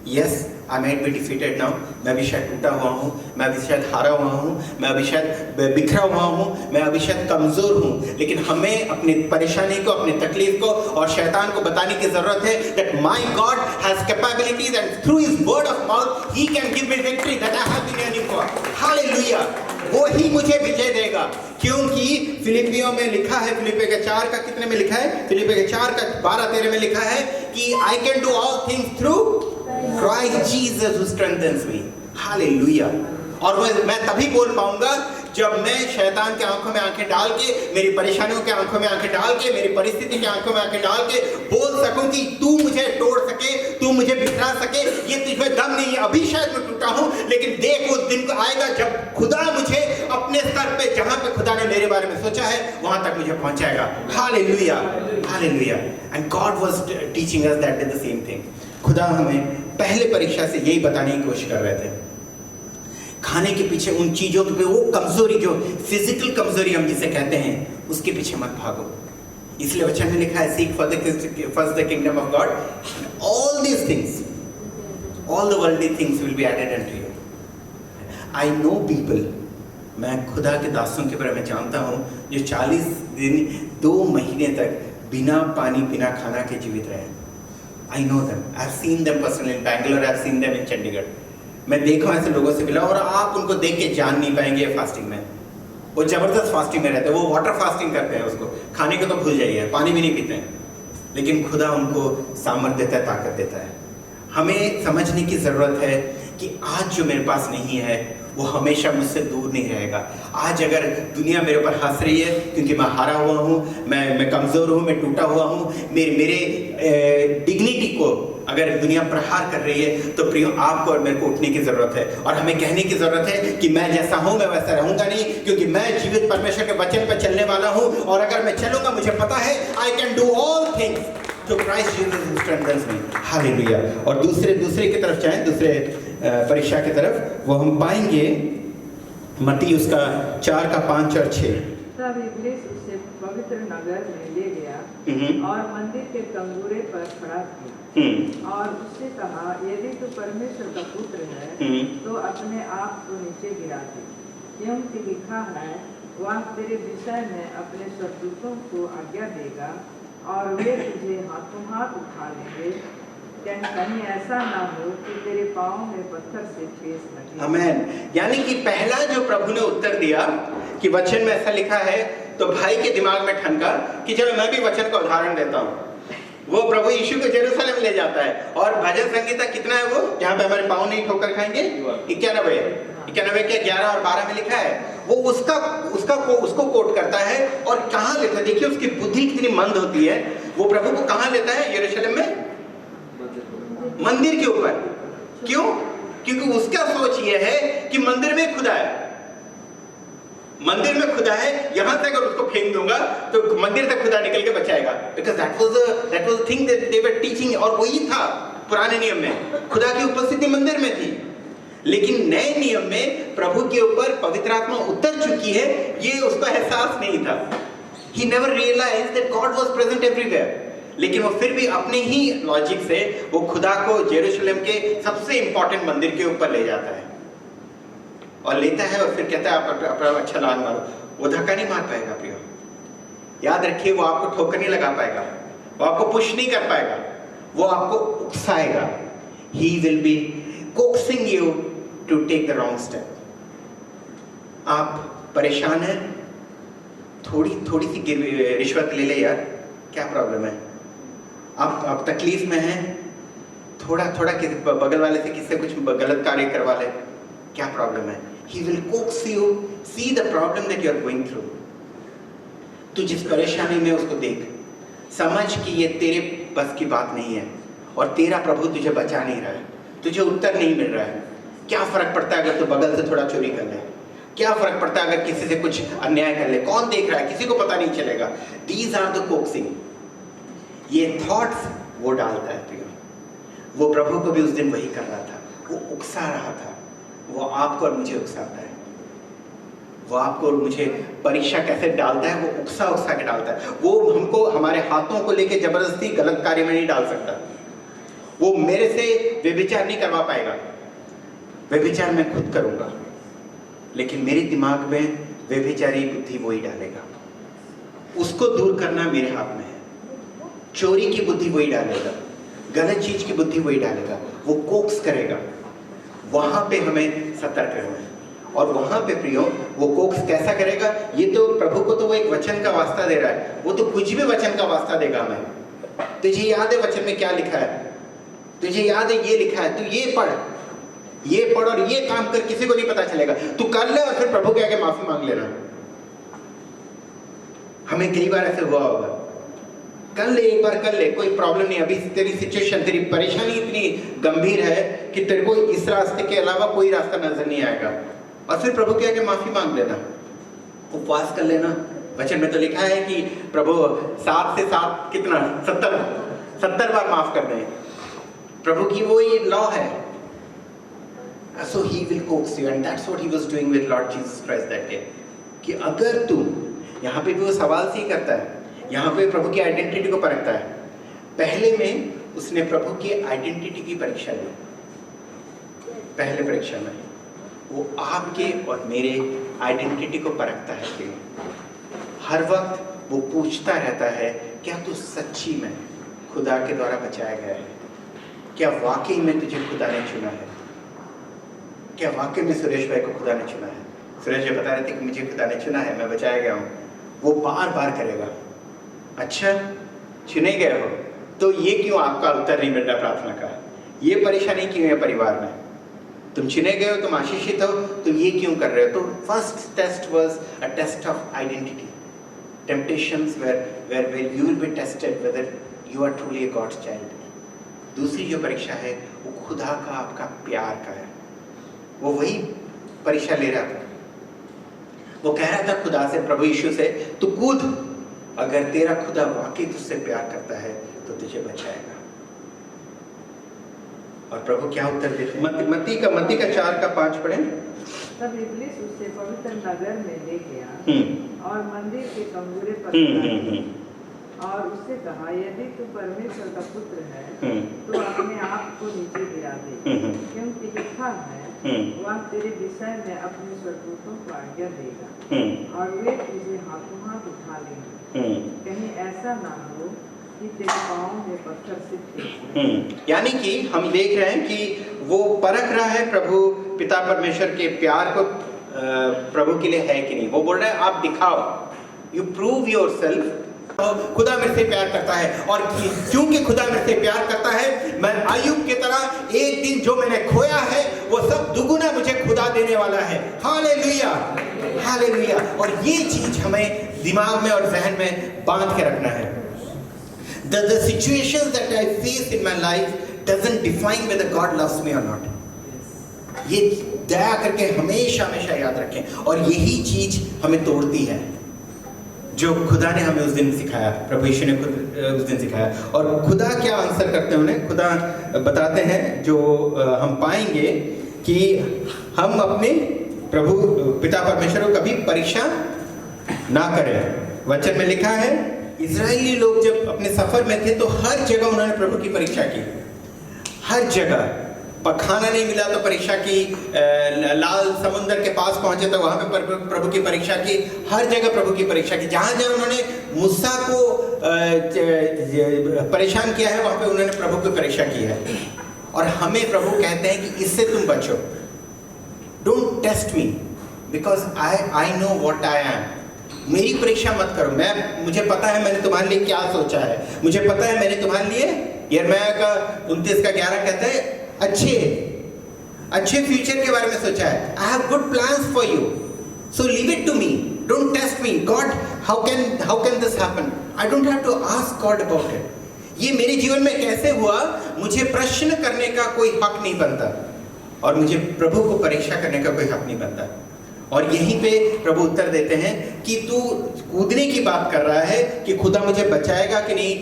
Speaker 1: yes, I might be defeated now, मैं अभी शायद टूटा हुआ हूँ, मैं अभी शायद हारा हुआ हूँ, मैं अभी शायद बिखरा हुआ हूँ, मैं अभी शायद कमजोर हूँ, लेकिन हमें अपनी परेशानी को, अपनी तकलीफ को और शैतान को बताने की जरूरत है that my God has capabilities and through his word of mouth he can give me victory that I have been yearning for. Hallelujah! वो ही मुझे विजय देगा, क्योंकि फिलिपियों में लिखा है, फिलिपियों के 4 का कितने में लिखा है? फिलिपियों के 4 का 12-13 में लिखा है कि I can do all things through Christ Jesus who strengthens me. Hallelujah! और मैं तभी बोल पाऊंगा जब मैं शैतान के आंखों में आंखें डाल के, मेरी परेशानियों के आंखों में आंखें डाल के, मेरी परिस्थिति के आंखों में आंखें डाल के बोल सकूं कि तू मुझे तोड़ सके, तू मुझे बिखरा सके, ये तुझमें दम नहीं है। अभी शायद मैं टूटा हूं, लेकिन देख उस दिन को आएगा जब खुदा मुझे अपने स्तर पे, जहां पे खुदा ने मेरे बारे में सोचा है, वहां तक मुझे पहुंचाएगा। Hallelujah, hallelujah. And God was teaching us that the same thing. खुदा हमें पहले परीक्षा से यही बताने की कोशिश कर रहे थे, खाने के पीछे उन चीजों पे, वो कमजोरी जो फिजिकल कमजोरी हम जिसे कहते हैं, उसके पीछे मत भागो। इसलिए वचन में लिखा है, seek first the kingdom of God, all these things, all the worldly things will be added unto you. I know people, मैं खुदा के दासों के बारे में जानता हूं जो 40 दिन 2 महीने तक बिना पानी बिना खाना के जीवित रहे। I know them, I have seen them personally in Bangalore, I have seen them in Chandigarh. मैं देखा ऐसे लोगों से मिला, और आप उनको देख के जान नहीं पाएंगे फास्टिंग में। वो जबरदस्त फास्टिंग में रहते हैं, वो वाटर फास्टिंग करते हैं, उसको खाने को तो भूल जाइए, पानी भी नहीं पीते हैं, लेकिन खुदा उनको सामर्थ देता है, ताकत देता है। हमें समझने की जरूरत है कि आज जो मेरे पास नहीं है वो हमेशा मुझसे दूर नहीं रहेगा। आज अगर दुनिया मेरे ऊपर हंस रही है क्योंकि मैं हारा हुआ हूँ, मैं कमज़ोर हूँ, मैं टूटा हुआ हूँ, मेरे डिग्निटी को अगर दुनिया प्रहार कर रही है, तो प्रियो आपको और मेरे को उठने की ज़रूरत है और हमें कहने की ज़रूरत है कि मैं जैसा हूँ मैं वैसा रहूँगा नहीं, क्योंकि मैं जीवित परमेश्वर के वचन पर चलने वाला हूँ, और अगर मैं चलूँगा मुझे पता है I can do all things through Christ Jesus who strengthens me. Hallelujah. और दूसरे की तरफ चाहें, दूसरे परीक्षा की तरफ, वो हम पाएंगे मत्ती उसका 4 का 5 और 6।
Speaker 2: तब इब्लीस उसे पवित्र नगर में ले गया और मंदिर के तंबूरे पर खड़ा किया और उससे कहा, यदि तू परमेश्वर का पुत्र है तो अपने आप को नीचे गिरा दे, क्योंकि लिखा है, वह तेरे विषय में अपने स्वर्गदूतों को आज्ञा देगा और वे तुझे हाथों हाथ उठा लेंगे, कहीं ऐसा ना हो कि तेरे पाँव में पत्थर से ठेस लगे। आमीन। यानी कि पहला जो प्रभु ने उत्तर दिया कि वचन में ऐसा लिखा है, तो भाई के दिमाग में ठनका कि चलो मैं भी वचन का उदाहरण देता हूँ। वो प्रभु यीशु को जेरूसलम ले जाता है, और भजन संगीता कितना है वो, जहाँ पे हमारे पाँव नहीं ठोकर खाएंगे, 91 के 11 और 12 में लिखा है। वो उसको कोट करता है, और कहाँ लेता है, देखिए उसकी बुद्धि कितनी मंद होती है। वो प्रभु को कहाँ लेता है? यरूशलेम में मंदिर के ऊपर। क्यों? क्योंकि उसका सोच ये है कि मंदिर में खुदा है, मंदिर में खुदा है, यहां तक अगर उसको फेंक दूंगा तो मंदिर तक खुदा निकल के बचाएगा, because that was thing that they were teaching. और वही था पुराने नियम में, खुदा की उपस्थिति मंदिर में थी। लेकिन नए नियम में प्रभु के ऊपर पवित्र आत्मा उतर चुकी है, ये उसको एहसास नहीं था। He never realized that God was present everywhere। लेकिन वो फिर भी अपने ही लॉजिक से वो खुदा को जेरूशलेम के सबसे इंपॉर्टेंट मंदिर के ऊपर ले जाता है, और लेता है, और फिर कहता है आप अपना अच्छा लाल मारो। वो धक्का नहीं मार पाएगा प्रियो, याद रखिए, वो आपको ठोकर नहीं लगा पाएगा, वो आपको पुश नहीं कर पाएगा, वो आपको उकसाएगा। He will be coaxing you to take the wrong step।
Speaker 1: आप परेशान हैं, थोड़ी सी रिश्वत ले ले यार, क्या प्रॉब्लम है? आप तकलीफ में हैं, थोड़ा किसी बगल वाले से किससे कुछ गलत कार्य करवा ले, क्या प्रॉब्लम है? He will coax you, see the problem that you are going through. तू जिस परेशानी में उसको देख, समझ कि ये तेरे बस की बात नहीं है और तेरा प्रभु तुझे बचा नहीं रहा है, तुझे उत्तर नहीं मिल रहा है। क्या फर्क पड़ता है अगर तू बगल से थोड़ा चोरी कर ले? क्या फर्क पड़ता है अगर किसी से कुछ अन्याय कर ले? कौन देख रहा है? किसी को पता नहीं चलेगा। These are the coaxing. ये थॉट्स वो डालता है प्रिय। वो प्रभु को भी उस दिन वही कर रहा था, वो उकसा रहा था। वो आपको और मुझे उकसाता है, वो आपको और मुझे परीक्षा कैसे डालता है, वो उकसा के डालता है। वो हमको हमारे हाथों को लेके जबरदस्ती गलत कार्य में नहीं डाल सकता। वो मेरे से व्यभिचार नहीं करवा पाएगा, व्यभिचार मैं खुद करूंगा, लेकिन मेरे दिमाग में व्यभिचारी बुद्धि वो ही डालेगा। उसको दूर करना मेरे हाथ में है। चोरी की बुद्धि वही डालेगा, गलत चीज की बुद्धि वही डालेगा, वो कोक्स करेगा। वहां पे हमें सतर्क रहना है। और वहां पे प्रियो वो कोक्स कैसा करेगा? ये तो प्रभु को तो वो एक वचन का वास्ता दे रहा है, वो तो कुछ भी वचन का वास्ता देगा हमें। तुझे याद है वचन में क्या लिखा है? तुझे याद है ये लिखा है, तू ये पढ़ और ये काम कर, किसी को नहीं पता चलेगा। तू कर ले और फिर प्रभु के आगे माफी मांग लेना। हमें कई बार ऐसे हुआ होगा, कर ले एक बार, कर ले, कोई प्रॉब्लम नहीं, अभी तेरी सिचुएशन, तेरी परेशानी इतनी गंभीर है कि तेरे को इस रास्ते के अलावा कोई रास्ता नजर नहीं आएगा, और फिर प्रभु के आगे माफी मांग लेना, उपवास कर लेना। वचन में तो लिखा है कि प्रभु 7 से 7 कितना 70 बार माफ कर दें। प्रभु की वो ये लॉ है। So he will coax you, and that's what he was doing with Lord Jesus Christ that day. कि अगर तू, यहाँ पे भी वो सवाल से ही करता है, यहाँ पे प्रभु की आइडेंटिटी को परखता है। पहले में उसने प्रभु की आइडेंटिटी की परीक्षा ली। पहले परीक्षा में वो आपके और मेरे आइडेंटिटी को परखता है कि हर वक्त वो पूछता रहता है, क्या तू सच्ची में खुदा के द्वारा बचाया गया है? क्या वाकई में तुझे खुदा ने चुना है? क्या वाकई में सुरेश भाई को खुदा ने चुना है? सुरेश भाई बता रहे थे कि मुझे खुदा ने चुना है, मैं बचाया गया हूँ। वो बार बार करेगा। अच्छा, चुने गए हो तो ये क्यों आपका उत्तर नहीं मिल रहा प्रार्थना का? ये परेशानी क्यों है परिवार में? तुम चुने गए हो, तुम आशीषित हो, तो ये क्यों कर रहे हो? तो first test was a test of identity. Temptations where you will be tested whether you are truly a God's child. दूसरी जो परीक्षा है वो खुदा का, आपका प्यार का है। वो वही परीक्षा ले रहा था। वो कह रहा था खुदा से, प्रभु यीशु से, तू कूद, अगर तेरा खुदा वाकई तुझसे प्यार करता है तो तुझे बचाएगा। और प्रभु क्या उत्तर देते हैं? मत्ती का 4:5 पढ़ें।
Speaker 2: तब इब्लिस उसे पवित्र नगर में ले गया और मंदिर के कमरे पर और उससे कहा, यदि तू परमेश्वर का पुत्र है तो अपने आप को नीचे गिरा दे, क्योंकि लिखा है, वह तेरे विषय में अपने स्वदूतों को आज्ञा देगा और वे तुझे हाथों हाथ उठा लेंगे, कहीं ऐसा ना हो कि तेरे पाँव में पत्थर से ठेक।
Speaker 1: यानी कि हम देख रहे हैं कि वो परख रहा है प्रभु पिता परमेश्वर के प्यार को प्रभु के लिए है कि नहीं। वो बोल रहा है, आप दिखाओ, यू प्रूव योरसेल्फ। खुदा मेरे से प्यार करता है, और क्योंकि खुदा मेरे से प्यार करता है, मैं अय्यूब की तरह एक दिन जो मैंने खोया है वो सब दुगुना मुझे खुदा देने वाला है। Hallelujah, hallelujah. और ये चीज हमें दिमाग में और जहन में बांध के रखना है। The situations that I face in my life doesn't define whether God loves me or not. ये दया करके हमेशा हमेशा याद रखें। और यही चीज हमें तोड़ती है, जो खुदा ने हमें उस दिन सिखाया, प्रभु यीशु ने खुद उस दिन सिखाया। और खुदा क्या आंसर करते हैं उन्हें? खुदा बताते हैं, जो हम पाएंगे कि हम अपने प्रभु पिता परमेश्वर को कभी परीक्षा ना करें। वचन में लिखा है, इजरायली लोग जब अपने सफर में थे तो हर जगह उन्होंने प्रभु की परीक्षा की। हर जगह खाना नहीं मिला तो परीक्षा की, लाल समुद्र के पास पहुंचे तो वहां पे प्रभु की परीक्षा की। हर जगह प्रभु की परीक्षा की। जहां जहां उन्होंने मूसा को परेशान किया है, वहां पे उन्होंने प्रभु की परीक्षा की है। और हमें प्रभु कहते हैं कि इससे तुम बचो, don't test me, because I know what I am. मेरी परीक्षा मत करो, मुझे पता है मैंने तुम्हारे लिए क्या सोचा है, मुझे पता है मैंने तुम्हारे लिए, यिर्मयाह का 29:11 कहता है अच्छे फ्यूचर के बारे में सोचा है। I have good plans for you, so leave it to me, don't test me. God, how can this happen? I don't have to ask God about it. ये मेरे जीवन में कैसे हुआ, मुझे प्रश्न करने का कोई हक नहीं बनता, और मुझे प्रभु को परीक्षा करने का कोई हक नहीं बनता। और यहीं पे प्रभु उत्तर देते हैं कि तू कूदने की बात कर रहा है कि खुदा मुझे बचाएगा कि नहीं,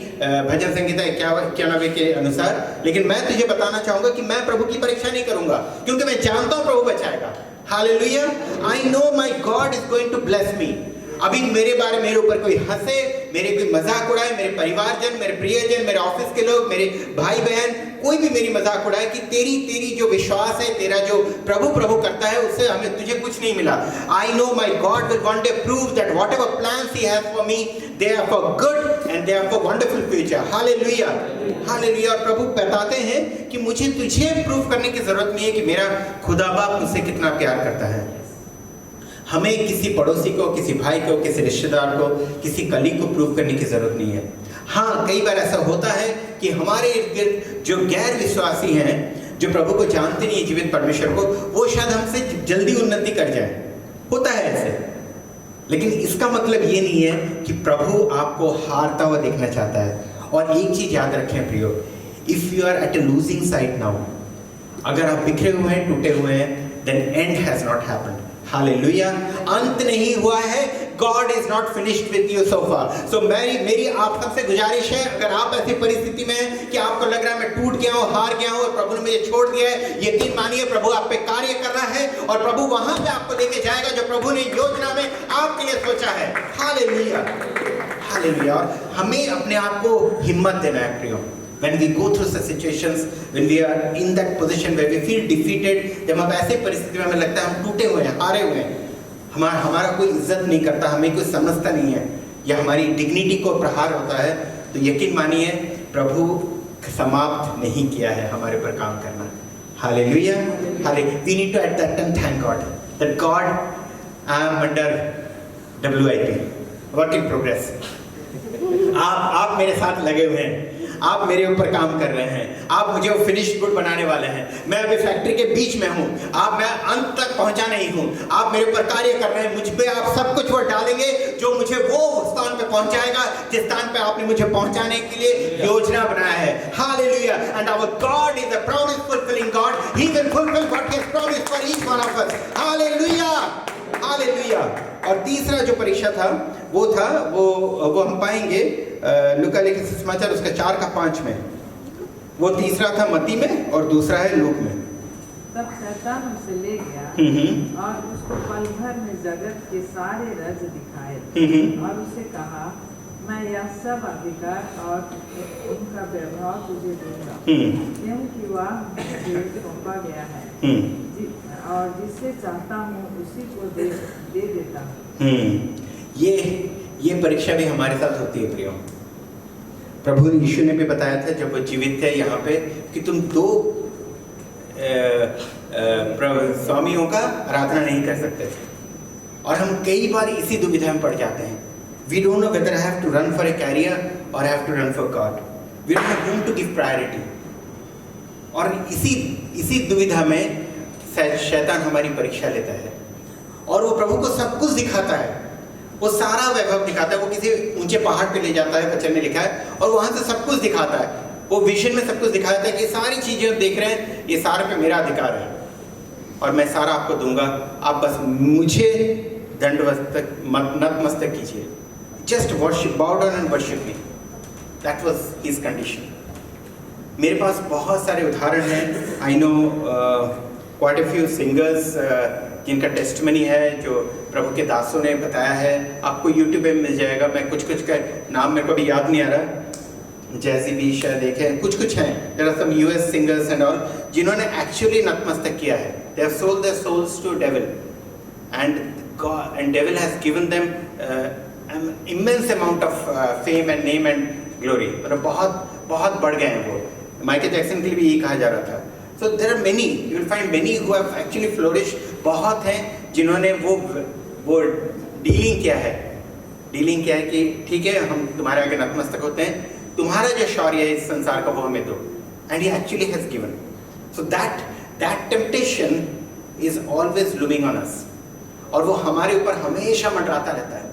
Speaker 1: भजन संहिता 91 के अनुसार। लेकिन मैं तुझे बताना चाहूंगा कि मैं प्रभु की परीक्षा नहीं करूंगा, क्योंकि मैं जानता हूं प्रभु बचाएगा। Hallelujah, I know my God is going to bless me. अभी मेरे ऊपर कोई हंसे, मेरे कोई मजाक उड़ाए, मेरे परिवारजन, मेरे प्रियजन, मेरे ऑफिस के लोग, मेरे भाई बहन, कोई भी मेरी मजाक उड़ाए कि तेरी जो विश्वास है, तेरा जो प्रभु करता है, उससे हमें तुझे कुछ नहीं मिला। I know my God will one day prove that whatever plans he has for me, they are for good and they are for wonderful future. Hallelujah, hallelujah. और प्रभु बताते हैं कि मुझे तुझे प्रूव करने की जरूरत नहीं है कि मेरा खुदा बाप मुझसे कितना प्यार करता है। हमें किसी पड़ोसी को, किसी भाई को, किसी रिश्तेदार को, किसी कलीग को प्रूव करने की जरूरत नहीं है। हाँ, कई बार ऐसा होता है कि हमारे इर्द गिर्द जो गैर विश्वासी हैं, जो प्रभु को जानते नहीं है, जीवित परमेश्वर को, वो शायद हमसे जल्दी उन्नति कर जाए, होता है ऐसे। लेकिन इसका मतलब ये नहीं है कि प्रभु आपको हारता हुआ देखना चाहता है। और एक चीज याद रखें प्रियो, if you are at a losing side now, अगर आप बिखरे हुए हैं, टूटे हुए हैं, then end has not happened. Hallelujah, अंत नहीं हुआ है। God is not finished with you so far. So मेरी आप सबसे गुजारिश है, अगर आप ऐसी परिस्थिति में हैं कि आपको लग रहा है मैं टूट गया हूँ, हार गया हूँ और प्रभु ने मुझे छोड़ दिया है, यकीन मानिए प्रभु आप पे कार्य कर रहा है, और प्रभु वहां पे आपको लेके जाएगा जो प्रभु ने योजना में आपके लिए सोचा है। Hallelujah, hallelujah. हमें अपने आप को हिम्मत देना है प्रियो। When we go through such situations, when we are in that position where we feel defeated, जब हम ऐसे परिस्थिति में हमें लगता है हम टूटे हुए हैं, हारे हुए हैं, हमारा कोई इज्जत नहीं करता, हमें कोई समझता नहीं है, या हमारी डिग्निटी को प्रहार होता है, तो यकीन मानिए प्रभु समाप्त नहीं किया है हमारे ऊपर काम करना। Hallelujah, hallelujah. We need to at that time thank God that God, I am under WIP, work in progress। आप मेरे साथ लगे हुए हैं, आप मेरे ऊपर काम कर रहे हैं, आप मुझे वो फिनिश्ड गुड बनाने वाले हैं। मैं अभी फैक्ट्री के बीच में हूँ, मैं अंत तक पहुँचा नहीं हूँ, आप मेरे ऊपर कार्य कर रहे हैं, मुझ पे आप सब कुछ वो डालेंगे जो मुझे वो स्थान पे पहुँचाएगा जिस स्थान पे आपने मुझे पहुँचाने के लिए योजना बनाया है। Hallelujah. And our God is a promise fulfilling God, he will fulfil what he has promised for each one of us. Hallelujah, hallelujah. और तीसरा जो परीक्षा था वो हम पाएंगे लूका लिखित सुसमाचार उसका 4:5 में। वो तीसरा था मत्ती में और दूसरा है लूक में।
Speaker 2: तब शैतान उसे ले गया और उसको पल भर में जगत के सारे रज दिखाए और उसे कहा, मैं यह सब अधिकार और उनका वैभव तुझे दूंगा, क्योंकि वह मुझे सौंपा गया है, और जिसे चाहता हूँ उसी को दे देता हूँ।
Speaker 1: ये परीक्षा भी हमारे साथ होती है प्रियो। प्रभु यीशु ने भी बताया था जब वो जीवित थे यहाँ पे कि तुम दो स्वामियों का आराधना नहीं कर सकते थे, और हम कई बार इसी दुविधा में पड़ जाते हैं। We don't know whether I have to run for a career or I have to run for God. We don't know whom to give priority. और इसी दुविधा में शैतान हमारी परीक्षा लेता है, और वो प्रभु को सब कुछ दिखाता है, वो सारा वैभव दिखाता है। वो किसी ऊंचे पहाड़ पे ले जाता है, वचन में लिखा है, और वहां से सब कुछ दिखाता है। वो विजन में सब कुछ दिखाता है कि सारी चीजें देख रहे हैं, ये सारे पे मेरा अधिकार है और मैं सारा आपको दूंगा, आप बस मुझे नतमस्तक कीजिए। जस्ट वर्शिप, बाउ down and worship me. That was his condition. मेरे पास बहुत सारे उदाहरण हैं। I know quite a few singers जिनका टेस्टमनी है, जो प्रभु के दासों ने बताया है। आपको यूट्यूब पे मिल जाएगा। मैं कुछ का नाम मेरे को भी याद नहीं आ रहा। जैसी भी शायद एक है, कुछ हैं। There are some US singers and all जिन्होंने एक्चुअली नतमस्तक किया है। They have sold their souls to devil and devil has given them immense amount of fame and name and glory. मतलब बहुत बढ़ गए हैं वो। माइकल जैक्सन के लिए भी यही कहा जा रहा था। So there are many, you will find many who have actually flourished। बहुत हैं जिन्होंने वो डीलिंग किया है कि ठीक है हम तुम्हारे आगे नतमस्तक होते हैं, तुम्हारा जो शौर्य है इस संसार का वो हमें दो, and he actually has given. So that temptation is always looming on us, और वो हमारे ऊपर हमेशा मंडराता रहता है.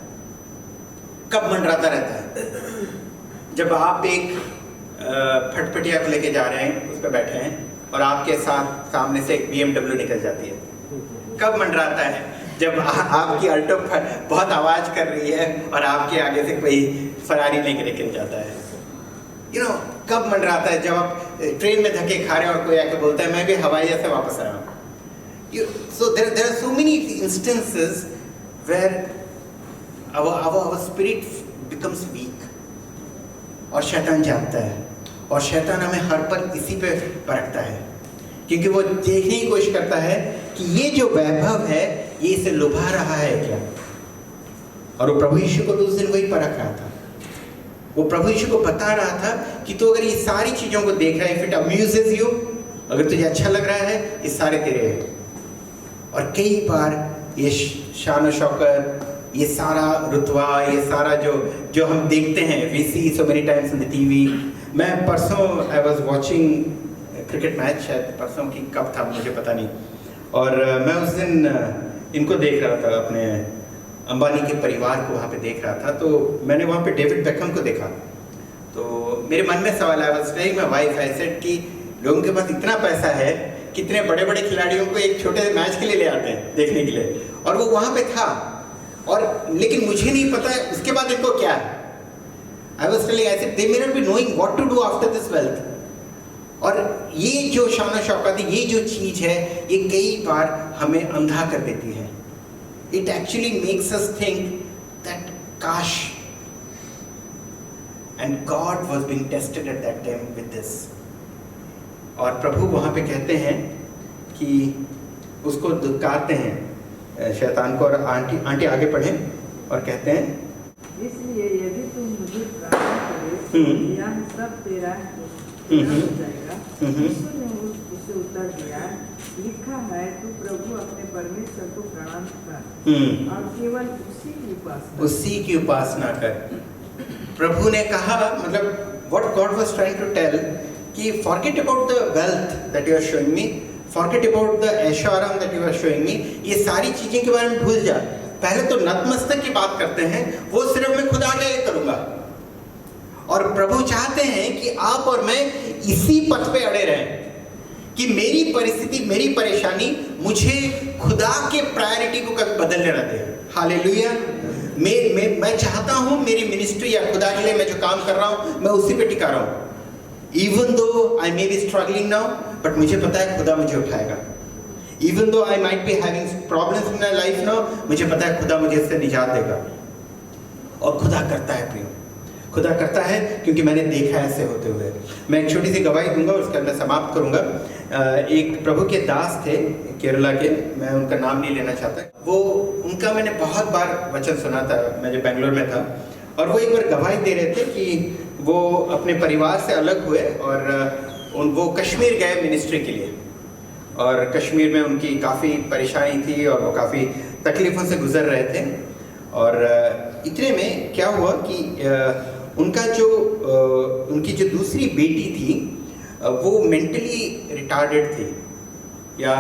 Speaker 1: कब मंडराता रहता है? जब आप एक फटफटिया को लेके जा रहे हैं, उस पर बैठे हैं और आपके साथ सामने से एक BMW निकल जाती है. कब मंडराता है? जब आपकी अल्टो बहुत आवाज कर रही है और आपके आगे से कोई फरारी लेके निकल जाता है. कब मंडराता है? जब आप ट्रेन में धक्के खा रहे हैं और कोई आके बोलता है मैं भी हवाई जहाज से वापस आया हूँ. So there are so many instances where our spirit becomes weak, और शैतान जानता है, और शैतान हमें हर पल इसी पे परखता है, क्योंकि वो देखने की कोशिश करता है कि ये जो वैभव है ये इसे लुभा रहा है क्या. और वो प्रभु यीशु को तो उस दिन वही परख रहा था. वो प्रभु यीशु को बता रहा था कि तू अगर ये सारी चीज़ों को देख रहा है, इफ इट अम्यूजेस यू, अगर तुझे अच्छा लग रहा है, ये सारे तेरे हैं. और कई बार ये शान शौकत, ये सारा रुतबा, ये सारा जो हम देखते हैं, we see so many times in the TV. मैं परसों I was watching cricket match, शायद परसों की कब था मुझे पता नहीं, और मैं उस दिन इनको देख रहा था, अपने अंबानी के परिवार को वहाँ पे देख रहा था. तो मैंने वहाँ पे डेविड बेकहम को देखा, तो मेरे मन में सवाल आया, was telling my wife, I said कि लोगों के पास इतना पैसा है, कितने बड़े बड़े खिलाड़ियों को एक छोटे मैच के लिए ले आते हैं देखने के लिए, और वो वहाँ पे था, और लेकिन मुझे नहीं पता है उसके बाद इनको क्या है. I was telling, I said they may not be knowing what to do after this wealth. और ये जो शान शौकत, ये जो चीज़ है, ये कई बार हमें अंधा कर देती है. It actually makes us think that काश, and God was being tested at that time with this. और प्रभु वहाँ पे कहते हैं कि उसको दुत्कारते हैं शैतान को, और आंटी आगे पढ़ें और कहते हैं,
Speaker 2: इसलिए यदि तुम मुझे प्रार्थना करे यह सब तेरा हो जाएगा. यीशु ने उसे उत्तर दिया, लिखा है तू प्रभु अपने परमेश्वर को प्रणाम कर और केवल उसी की उपासना कर. प्रभु ने कहा, मतलब what God was trying to tell, कि forget about the wealth that you are showing me, forget about the ऐशोआराम that you are showing me, ये सारी चीज़ें के बारे में भूल जा. पहले तो नतमस्तक की बात करते हैं, वो सिर्फ मैं खुदा के लिए करूँगा. और प्रभु चाहते हैं कि आप और मैं इसी पथ पे अड़े रहें, कि मेरी परिस्थिति, मेरी परेशानी मुझे खुदा के प्रायोरिटी को कभी बदलने न दे. हालेलुया. मैं चाहता हूँ मेरी मिनिस्ट्री या खुदा के लिए मैं जो काम कर रहा हूँ, मैं उसी पे टिका रहा हूँ. Even though I may be struggling now, but मुझे पता है खुदा मुझे उठाएगा. Even though I might be having problems in my life now, मुझे पता है खुदा मुझे इससे निजात देगा. और खुदा करता है प्रियो, खुदा करता है, क्योंकि मैंने देखा है ऐसे होते हुए. मैं एक छोटी सी गवाही दूंगा, उसके अंदर समाप्त करूंगा. एक प्रभु के दास थे केरला के, मैं उनका नाम नहीं लेना चाहता. वो उनका मैंने बहुत बार वचन सुना था, मैं जब बेंगलोर में था, और वो एक बार गवाही दे रहे थे कि वो अपने परिवार से अलग हुए और वो कश्मीर गए मिनिस्ट्री के लिए. और कश्मीर में उनकी काफ़ी परेशानी थी और वो काफ़ी तकलीफ़ों से गुजर रहे थे. और इतने में क्या हुआ कि उनकी जो दूसरी बेटी थी वो मेंटली रिटार्डेड थी, या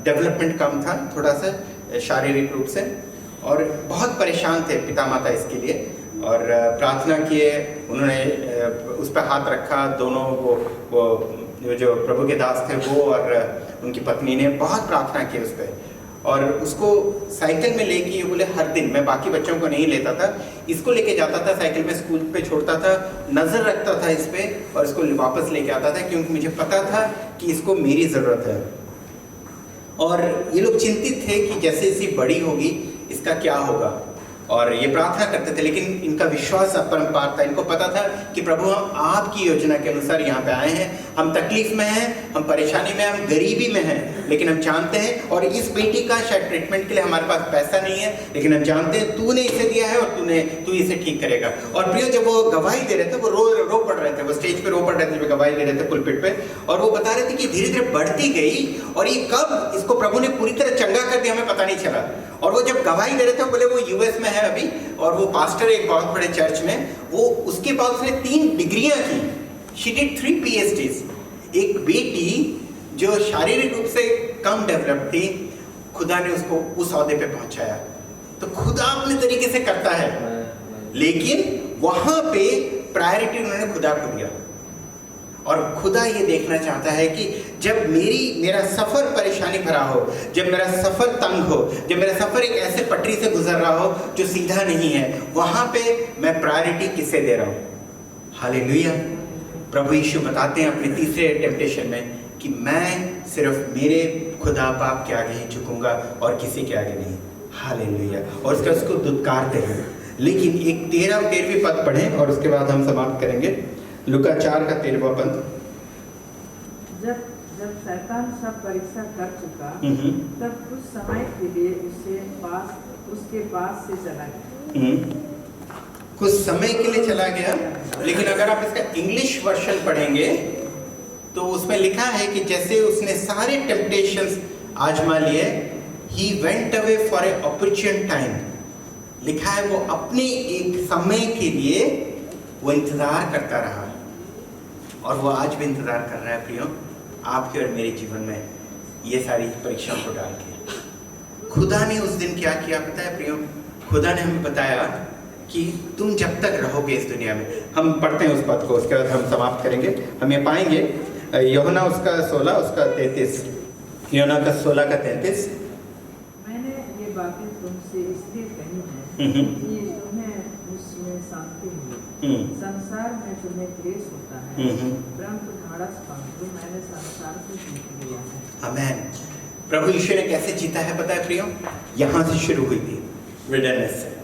Speaker 2: डेवलपमेंट कम था थोड़ा सा शारीरिक रूप से, और बहुत परेशान थे पिता माता इसके लिए. और प्रार्थना किए, उन्होंने उस पर हाथ रखा. दोनों वो जो प्रभु के दास थे वो और उनकी पत्नी ने बहुत प्रार्थना की उस पर, और उसको साइकिल में लेके, बोले हर दिन, मैं बाकी बच्चों को नहीं लेता था, इसको लेके जाता था साइकिल में, स्कूल पे छोड़ता था, नज़र रखता था इस पे और इसको वापस लेके आता था, क्योंकि मुझे पता था कि इसको मेरी ज़रूरत है. और ये लोग चिंतित थे कि जैसे इसी बड़ी होगी इसका क्या होगा.
Speaker 1: और ये प्रार्थना करते थे, लेकिन इनका विश्वास अपरंपार था। इनको पता था कि प्रभु हम आपकी योजना के अनुसार यहाँ पे आए हैं, हम तकलीफ में हैं, हम परेशानी में, हम गरीबी में हैं, लेकिन हम जानते हैं, और इस बेटी का शायद ट्रीटमेंट के लिए हमारे पास पैसा नहीं है, लेकिन हम जानते हैं तूने इसे दिया है और तू इसे ठीक करेगा। और प्रियो, जब वो गवाही दे रहे थे, वो रो पड़ रहे थे, वो स्टेज पे रो पड़ रहे थे, जब गवाही दे रहे थे पुलपिट पे, और वो बता रहे थे कि धीरे धीरे बढ़ती गई, और ये कब इसको प्रभु ने पूरी तरह चंगा कर दिया हमें पता नहीं चला। और वो जब गवाही दे रहे थे, बोले वो यूएस में है अभी, और वो पास्टर एक बहुत बड़े चर्च में, वो उसके बाद उसने 3 डिग्रियां की। She did 3 PhDs। एक बेटी जो शारीरिक रूप से कम डेवलप थी, खुदा ने उसको उस औहदे पे पहुंचाया। तो खुदा अपने तरीके से करता है, लेकिन वहां पे प्रायोरिटी उन्होंने खुदा को दिया। और खुदा ये देखना चाहता है कि जब मेरा सफर परेशानी भरा हो, जब मेरा सफर तंग हो, जब मेरा सफर एक ऐसे पटरी से गुजर रहा हो जो सीधा नहीं है, वहां पे मैं प्रायोरिटी किसे दे रहा हूं। हालेलुया। प्रभु यीशु बताते हैं अपने तीसरे टेम्पटेशन में कि मैं सिर्फ मेरे खुदा बाप के आगे ही झुकूंगा और किसी के आगे नहीं। हालेलुया। और उसको दुत्कारते हैं। लेकिन एक 13वें पद पढ़ें और उसके बाद हम समाप्त करेंगे। लूका 4 का 13वां पद।
Speaker 2: जब शैतान सब परीक्षा कर चुका, तब कुछ समय के लिए उसके पास से चला गया।
Speaker 1: कुछ समय के लिए चला गया, लेकिन अगर आप इसका इंग्लिश वर्जन पढ़ेंगे तो उसमें लिखा है कि जैसे उसने सारे टेम्पटेशंस आजमा लिए, he went away for a opportune time. लिखा है वो अपने एक समय के लिए वो इंतजार करता रहा, और वो आज भी इंतजार कर रहा है प्रियो, आपके और मेरे जीवन में ये सारी परीक्षाओं को डाल के। खुदा ने उस दिन क्या किया पता है प्रियो? खुदा ने हमें बताया कि तुम जब तक रहोगे इस दुनिया में, हम पढ़ते हैं उस पद को, उसके बाद हम समाप्त करेंगे। हम ये पाएंगे यूहन्ना उसका 16 उसका 33, यूहन्ना का 16 का 33।
Speaker 2: मैंने ये बातें तुमसे इसलिए कही हैं कि तुम्हें उसमें शांति मिले। संसार में तुम्हें क्लेश होता है, परंतु ढाढ़स बांधो, मैंने संसार को जीत लिया है।
Speaker 1: आमेन। प्रभु यीशु ने कैसे जीता है पता है प्रियो? यहाँ से शुरू हुई थी, विल्डरनेस से।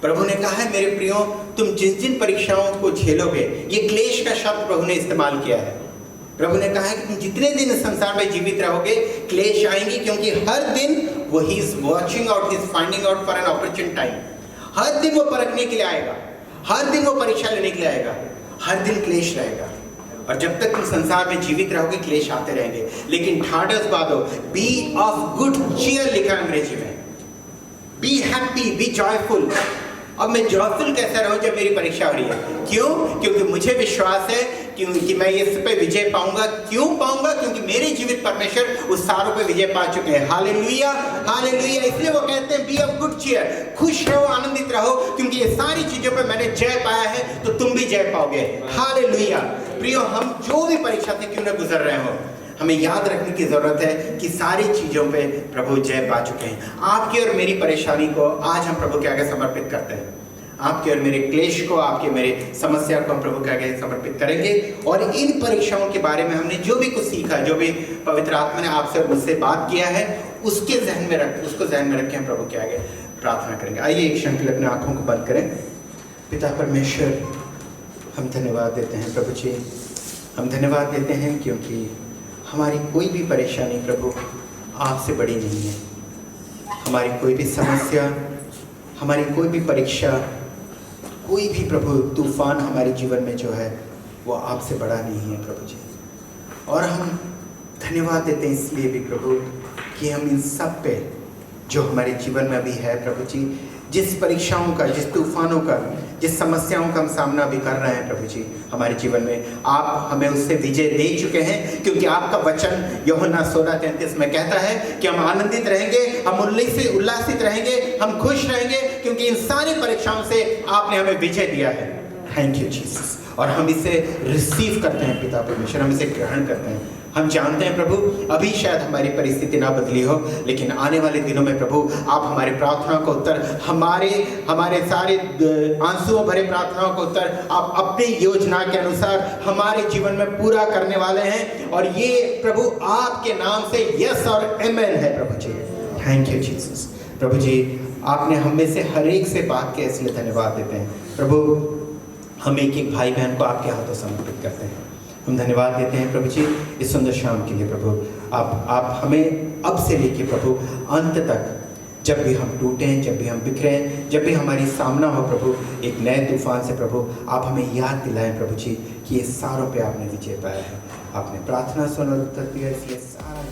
Speaker 1: प्रभु ने कहा है मेरे प्रियो, तुम जिन जिन परीक्षाओं को झेलोगे, ये क्लेश का शब्द प्रभु ने इस्तेमाल किया है। प्रभु ने कहा है कि तुम जितने दिन इस संसार में जीवित रहोगे, क्लेश आएंगी, क्योंकि हर दिन वो he is watching out, he is finding out for an opportune time. हर दिन वो परखने के लिए आएगा, हर दिन वो परीक्षा लेने के लिए आएगा, हर दिन क्लेश रहेगा। और जब तक तुम संसार में जीवित रहोगे, क्लेश आते रहेंगे, लेकिन ढाढ़स बांधो, बी ऑफ गुड चीयर लिखा अंग्रेजी में। Be happy, be joyful. अब मैं जॉयफुल कैसे रहूं जब मेरी परीक्षा हो रही है? क्यों? क्योंकि मुझे विश्वास है कि मैं इस पे विजय पाऊंगा। क्यों पाऊंगा? क्योंकि मेरे जीवित परमेश्वर उस सारों पे विजय पा चुके हैं। Hallelujah, hallelujah. इसलिए वो कहते हैं बी ऑफ गुड चीयर, खुश रहो, आनंदित रहो, क्योंकि ये सारी चीजों पे मैंने जय पाया है, तो तुम भी जय पाओगे। हालेलुया। प्रियो, हम जो भी परीक्षा से क्यों न गुजर रहे हो, हमें याद रखने की जरूरत है कि सारी चीजों पे प्रभु जय पा चुके हैं। आपकी और मेरी परेशानी को आज हम प्रभु के आगे समर्पित करते हैं। आपके और मेरे क्लेश को, आपके मेरे समस्या को हम प्रभु के आगे समर्पित करेंगे। और इन परीक्षाओं के बारे में हमने जो भी कुछ सीखा, जो भी पवित्र आत्मा ने आपसे और मुझसे बात किया है, उसको जहन में रख के हम प्रभु के आगे प्रार्थना करेंगे। आइए एक क्षण के लिए अपने आंखों को बंद करें। पिता परमेश्वर, हम धन्यवाद देते हैं प्रभु जी, हम धन्यवाद देते हैं क्योंकि हमारी कोई भी परेशानी प्रभु आपसे बड़ी नहीं है। हमारी कोई भी समस्या, हमारी कोई भी परीक्षा, कोई भी प्रभु तूफान हमारे जीवन में जो है वो आपसे बड़ा नहीं है प्रभु जी। और हम धन्यवाद देते हैं इसलिए भी प्रभु कि हम इन सब पे जो हमारे जीवन में अभी है प्रभु जी, जिस परीक्षाओं का, जिस तूफानों का, जिस समस्याओं का हम सामना भी कर रहे हैं प्रभु जी हमारे जीवन में, आप हमें उससे विजय दे चुके हैं। क्योंकि आपका वचन यूहन्ना 16:33 में कहता है कि हम आनंदित रहेंगे, हम उल्लासित रहेंगे, हम खुश रहेंगे, क्योंकि इन सारी परीक्षाओं से आपने हमें विजय दिया है। Thank you Jesus. और हम इसे रिसीव करते हैं पिता परमेश्वर, हम इसे ग्रहण करते हैं। हम जानते हैं प्रभु, अभी शायद हमारी परिस्थिति ना बदली हो, लेकिन आने वाले दिनों में प्रभु आप हमारे प्रार्थनाओं का उत्तर, हमारे सारे आंसुओं भरे प्रार्थनाओं का उत्तर आप अपनी योजना के अनुसार हमारे जीवन में पूरा करने वाले हैं। और ये प्रभु आपके नाम से यस और आमेन है प्रभु जी। Thank you Jesus. प्रभु जी आपने हम में से हर एक से बात किया, इसलिए धन्यवाद देते हैं प्रभु। हम एक एक भाई बहन को आपके हाथों समर्पित करते हैं। हम धन्यवाद देते हैं प्रभु जी इस सुंदर शाम के लिए प्रभु। आप हमें अब से लेके प्रभु अंत तक, जब भी हम टूटें, जब भी हम बिखरें, जब भी हमारी सामना हो प्रभु एक नए तूफान से प्रभु, आप हमें याद दिलाएं प्रभु जी कि ये सारों पे आपने विजय पाया है। आपने प्रार्थना सुन और उत्तर दिया, इसलिए सारा